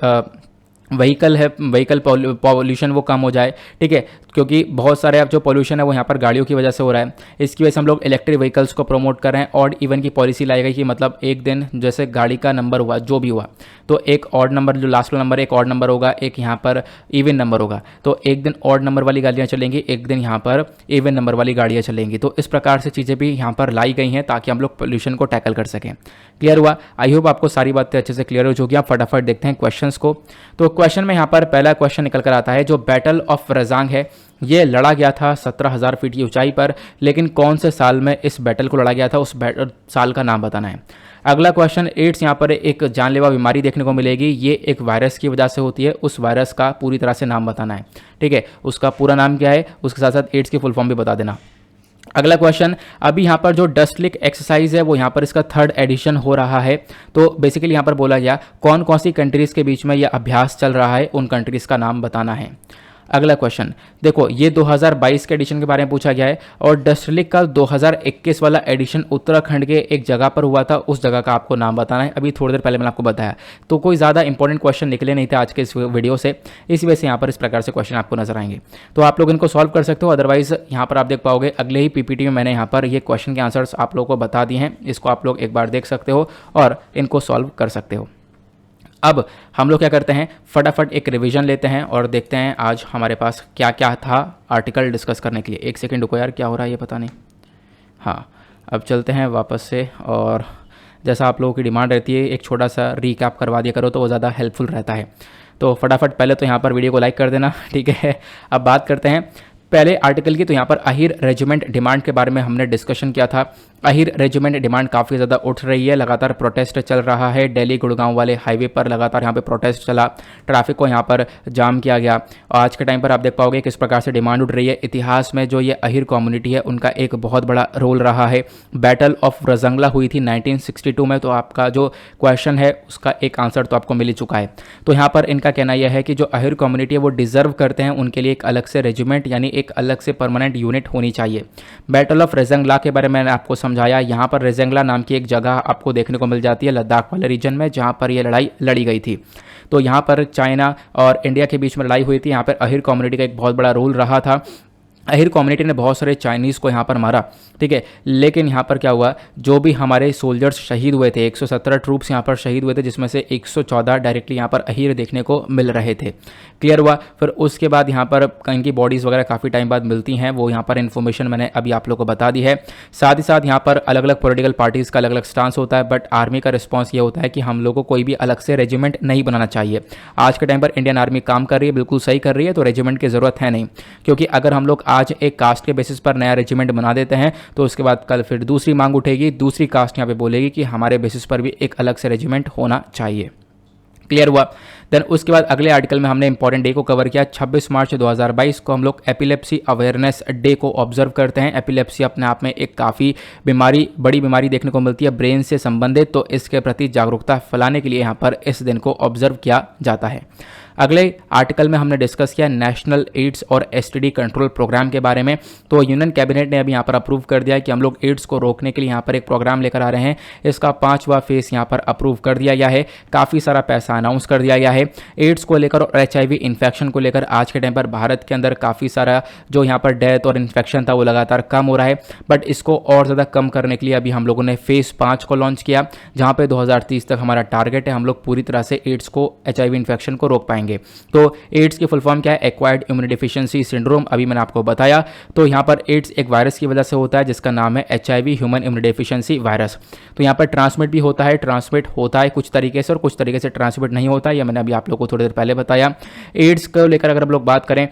व्हीकल है, व्हीकल पॉल्यूशन वो कम हो जाए, ठीक है, क्योंकि बहुत सारे अब जो पॉल्यूशन है वो यहाँ पर गाड़ियों की वजह से हो रहा है। इसकी वजह से हम लोग इलेक्ट्रिक व्हीकल्स को प्रमोट कर रहे हैं। ऑड इवन की पॉलिसी लाई गई कि मतलब एक दिन जैसे गाड़ी का नंबर हुआ जो भी हुआ, तो एक ऑड नंबर, जो लास्ट वाला नंबर एक ऑड नंबर होगा, एक यहाँ पर इवन नंबर होगा। तो एक दिन ऑड नंबर वाली गाड़ियाँ चलेंगी, एक दिन यहाँ पर इवन नंबर वाली गाड़ियाँ चलेंगी। तो इस प्रकार से चीज़ें भी यहाँ पर लाई गई हैं ताकि हम लोग पोल्यूशन को टैकल कर सकें। क्लियर हुआ? आई होप आपको सारी बातें अच्छे से क्लियर हो चुकी हैं। आप फटाफट देखते हैं क्वेश्चंस को। तो क्वेश्चन में यहाँ पर पहला क्वेश्चन निकल कर आता है, जो बैटल ऑफ रजांग है ये लड़ा गया था 17,000 फीट की ऊंचाई पर, लेकिन कौन से साल में इस बैटल को लड़ा गया था, उस साल का नाम बताना है। अगला क्वेश्चन, एड्स, यहाँ पर एक जानलेवा बीमारी देखने को मिलेगी, ये एक वायरस की वजह से होती है, उस वायरस का पूरी तरह से नाम बताना है। ठीक है, उसका पूरा नाम क्या है, उसके साथ साथ एड्स की फुल फॉर्म भी बता देना। अगला क्वेश्चन, अभी यहाँ पर जो डस्ट लिक एक्सरसाइज है वो यहाँ पर इसका 3rd एडिशन हो रहा है। तो बेसिकली यहाँ पर बोला गया कौन कौन सी कंट्रीज़ के बीच में ये अभ्यास चल रहा है, उन कंट्रीज़ का नाम बताना है। अगला क्वेश्चन देखो, ये 2022 के एडिशन के बारे में पूछा गया है, और डस्ट लिक का 2021 वाला एडिशन उत्तराखंड के एक जगह पर हुआ था, उस जगह का आपको नाम बताना है। अभी थोड़ी देर पहले मैंने आपको बताया। तो कोई ज़्यादा इंपॉर्टेंट क्वेश्चन निकले नहीं थे आज के इस वीडियो से, इसी वजह से यहाँ पर इस प्रकार से क्वेश्चन आपको नजर आएंगे। तो आप लोग इनको सॉल्व कर सकते हो, अदरवाइज यहाँ पर आप देख पाओगे अगले ही PPT में मैंने यहाँ पर ये क्वेश्चन के आंसर्स आप लोगों को बता दिए हैं। इसको आप लोग एक बार देख सकते हो और इनको सॉल्व कर सकते हो। अब हम लोग क्या करते हैं, फटाफट एक रिवीजन लेते हैं और देखते हैं आज हमारे पास क्या क्या था आर्टिकल डिस्कस करने के लिए। एक सेकंड रुको यार, क्या हो रहा है ये पता नहीं। हाँ, अब चलते हैं वापस से, और जैसा आप लोगों की डिमांड रहती है एक छोटा सा रीकैप करवा दिया करो तो वो ज़्यादा हेल्पफुल रहता है। तो फटाफट पहले तो यहाँ पर वीडियो को लाइक कर देना, ठीक है। अब बात करते हैं पहले आर्टिकल की। तो यहाँ पर अहिर रेजिमेंट डिमांड के बारे में हमने डिस्कशन किया था। अहिर रेजिमेंट डिमांड काफ़ी ज़्यादा उठ रही है, लगातार प्रोटेस्ट चल रहा है। दिल्ली गुड़गांव वाले हाईवे पर लगातार यहाँ पे प्रोटेस्ट चला, ट्रैफिक को यहाँ पर जाम किया गया। और आज के टाइम पर आप देख पाओगे किस प्रकार से डिमांड उठ रही है। इतिहास में जो ये अहिर कम्युनिटी है उनका एक बहुत बड़ा रोल रहा है। बैटल ऑफ रजंगला हुई थी 1962 में, तो आपका जो क्वेश्चन है उसका एक आंसर तो आपको मिल ही चुका है। तो यहाँ पर इनका कहना यह है कि जो अहिर कम्युनिटी है वो डिजर्व करते हैं, उनके लिए एक अलग से रेजिमेंट यानी एक अलग से परमानेंट यूनिट होनी चाहिए। बैटल ऑफ रेजंगला के बारे में मैंने आपको समझाया। यहाँ पर रेजंगला नाम की एक जगह आपको देखने को मिल जाती है लद्दाख वाले रीजन में, जहाँ पर यह लड़ाई लड़ी गई थी। तो यहाँ पर चाइना और इंडिया के बीच में लड़ाई हुई थी। यहाँ पर अहिर कम्युनिटी का एक बहुत बड़ा रोल रहा था। अहिर कम्युनिटी ने बहुत सारे चाइनीज़ को यहाँ पर मारा, ठीक है। लेकिन यहाँ पर क्या हुआ, जो भी हमारे सोल्जर्स शहीद हुए थे, 117 ट्रूप्स यहाँ पर शहीद हुए थे, जिसमें से 114 डायरेक्टली यहाँ पर अहिर देखने को मिल रहे थे। क्लियर हुआ? फिर उसके बाद यहाँ पर इनकी बॉडीज़ वगैरह काफ़ी टाइम बाद मिलती हैं, वो यहाँ पर इन्फॉर्मेशन मैंने अभी आप लोगों को बता दी है। साथ ही साथ यहाँ पर अलग अलग पॉलिटिकल पार्टीज़ का अलग अलग स्टांस होता है, बट आर्मी का रिस्पॉन्स ये होता है कि हम लोगों को कोई भी अलग से रेजिमेंट नहीं बनाना चाहिए। आज के टाइम पर इंडियन आर्मी काम कर रही है, बिल्कुल सही कर रही है, तो रेजिमेंट की ज़रूरत है नहीं। क्योंकि अगर हम लोग आज एक कास्ट के बेसिस पर नया रेजिमेंट बना देते हैं तो उसके बाद कल फिर दूसरी मांग उठेगी, दूसरी कास्ट यहाँ पे बोलेगी कि हमारे बेसिस पर भी एक अलग से रेजिमेंट होना चाहिए। क्लियर हुआ? देन उसके बाद अगले आर्टिकल में हमने इंपॉर्टेंट डे को कवर किया। 26 मार्च 2022 को हम लोग एपिलेप्सी अवेयरनेस डे को ऑब्जर्व करते हैं। एपिलेप्सी अपने आप में एक काफ़ी बड़ी बीमारी देखने को मिलती है ब्रेन से संबंधित, तो इसके प्रति जागरूकता फैलाने के लिए यहाँ पर इस दिन को ऑब्जर्व किया जाता है। अगले आर्टिकल में हमने डिस्कस किया नेशनल एड्स और एसटीडी कंट्रोल प्रोग्राम के बारे में। तो यूनियन कैबिनेट ने अभी यहाँ पर अप्रूव कर दिया है कि हम लोग एड्स को रोकने के लिए यहाँ पर एक प्रोग्राम लेकर आ रहे हैं। इसका 5वां फेज यहाँ पर अप्रूव कर दिया गया है, काफ़ी सारा पैसा अनाउंस कर दिया गया है। एड्स को लेकर और HIV इन्फेक्शन को लेकर आज के टाइम पर भारत के अंदर काफ़ी सारा जो यहाँ पर डेथ और इन्फेक्शन था वो लगातार कम हो रहा है, बट इसको और ज़्यादा कम करने के लिए अभी हम लोगों ने फेज़ 5 को लॉन्च किया, जहाँ पे 2030 तक हमारा टारगेट है हम लोग पूरी तरह से एड्स को HIV इन्फेक्शन को रोक पाएंगे। तो एड्स की फुल फॉर्म क्या है? एक्वायर्ड इम्यूनो डिफिशियंसी सिंड्रोम, अभी मैंने आपको बताया। तो यहाँ पर एड्स एक वायरस की वजह से होता है जिसका नाम है HIV human immuno deficiency virus. तो यहाँ पर ट्रांसमिट भी होता है कुछ तरीके से और कुछ तरीके से ट्रांसमिट नहीं होता है, यह मैंने अभी आप लोगों को थोड़ी देर पहले बताया। एड्स को लेकर अगर हम लोग बात करें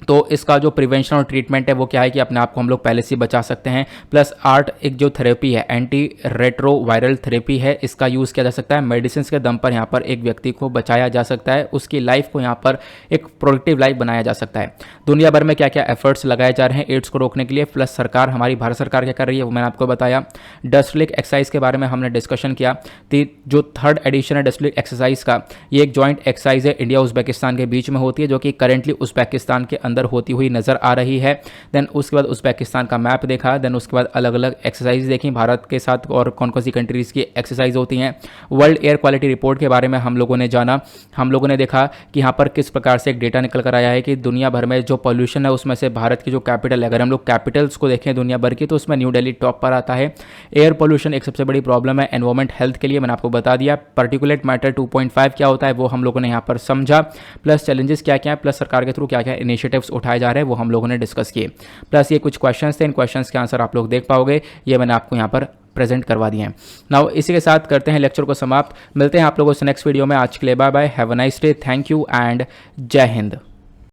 तो इसका जो प्रिवेंशन और ट्रीटमेंट है वो क्या है कि अपने आप को हम लोग पहले से बचा सकते हैं। प्लस 8 एक जो थेरेपी है एंटी रेट्रोवायरल थेरेपी है, इसका यूज़ किया जा सकता है। मेडिसिन के दम पर यहाँ पर एक व्यक्ति को बचाया जा सकता है, उसकी लाइफ को यहाँ पर एक प्रोडक्टिव लाइफ बनाया जा सकता है। दुनिया भर में क्या क्या एफर्ट्स लगाए जा रहे हैं एड्स को रोकने के लिए, प्लस सरकार हमारी भारत सरकार क्या कर रही है वो मैंने आपको बताया। डस्टलिक एक्सरसाइज के बारे में हमने डिस्कशन किया। जो 3rd एडिशन है डस्टलिक एक्सरसाइज का, ये एक जॉइंट एक्सरसाइज है इंडिया उज्बेकिस्तान के बीच में होती है, जो कि करेंटली उज्बेकिस्तान के अंदर होती हुई नजर आ रही है। देन उसके बाद उज्बेकिस्तान का मैप देखा, देन उसके बाद अलग अलग एक्सरसाइज देखी भारत के साथ और कौन कौन सी कंट्रीज की एक्सरसाइज होती हैं। वर्ल्ड एयर क्वालिटी रिपोर्ट के बारे में हम लोगों ने जाना, हम लोगों ने देखा कि यहाँ पर किस प्रकार से एक डेटा निकल कर आया है कि दुनिया भर में जो पॉल्यूशन है उसमें से भारत की जो कैपिटल है, अगर हम लोग कैपिटल्स को देखें दुनिया भर की, तो उसमें न्यू दिल्ली टॉप पर आता है। एयर पॉल्यूशन एक सबसे बड़ी प्रॉब्लम है एनवायरमेंट हेल्थ के लिए, मैंने आपको बता दिया। पार्टिकुलेट मैटर 2.5 क्या होता है वो हम लोगों ने यहाँ पर समझा, प्लस चैलेंजेस क्या क्या है, प्लस सरकार के थ्रू क्या क्या इनिशिएटिव्स उठाए जा रहे हैं वो हम लोगों ने डिस्कस किए। प्लस ये कुछ क्वेश्चंस थे, इन क्वेश्चंस के आंसर आप लोग देख पाओगे, ये मैंने आपको यहाँ पर प्रेजेंट करवा दिए हैं। नाउ इसी के साथ करते हैं लेक्चर को समाप्त। मिलते हैं आप लोगों से नेक्स्ट वीडियो में। आज के लिए bye bye, have a nice day, thank you and जय हिंद।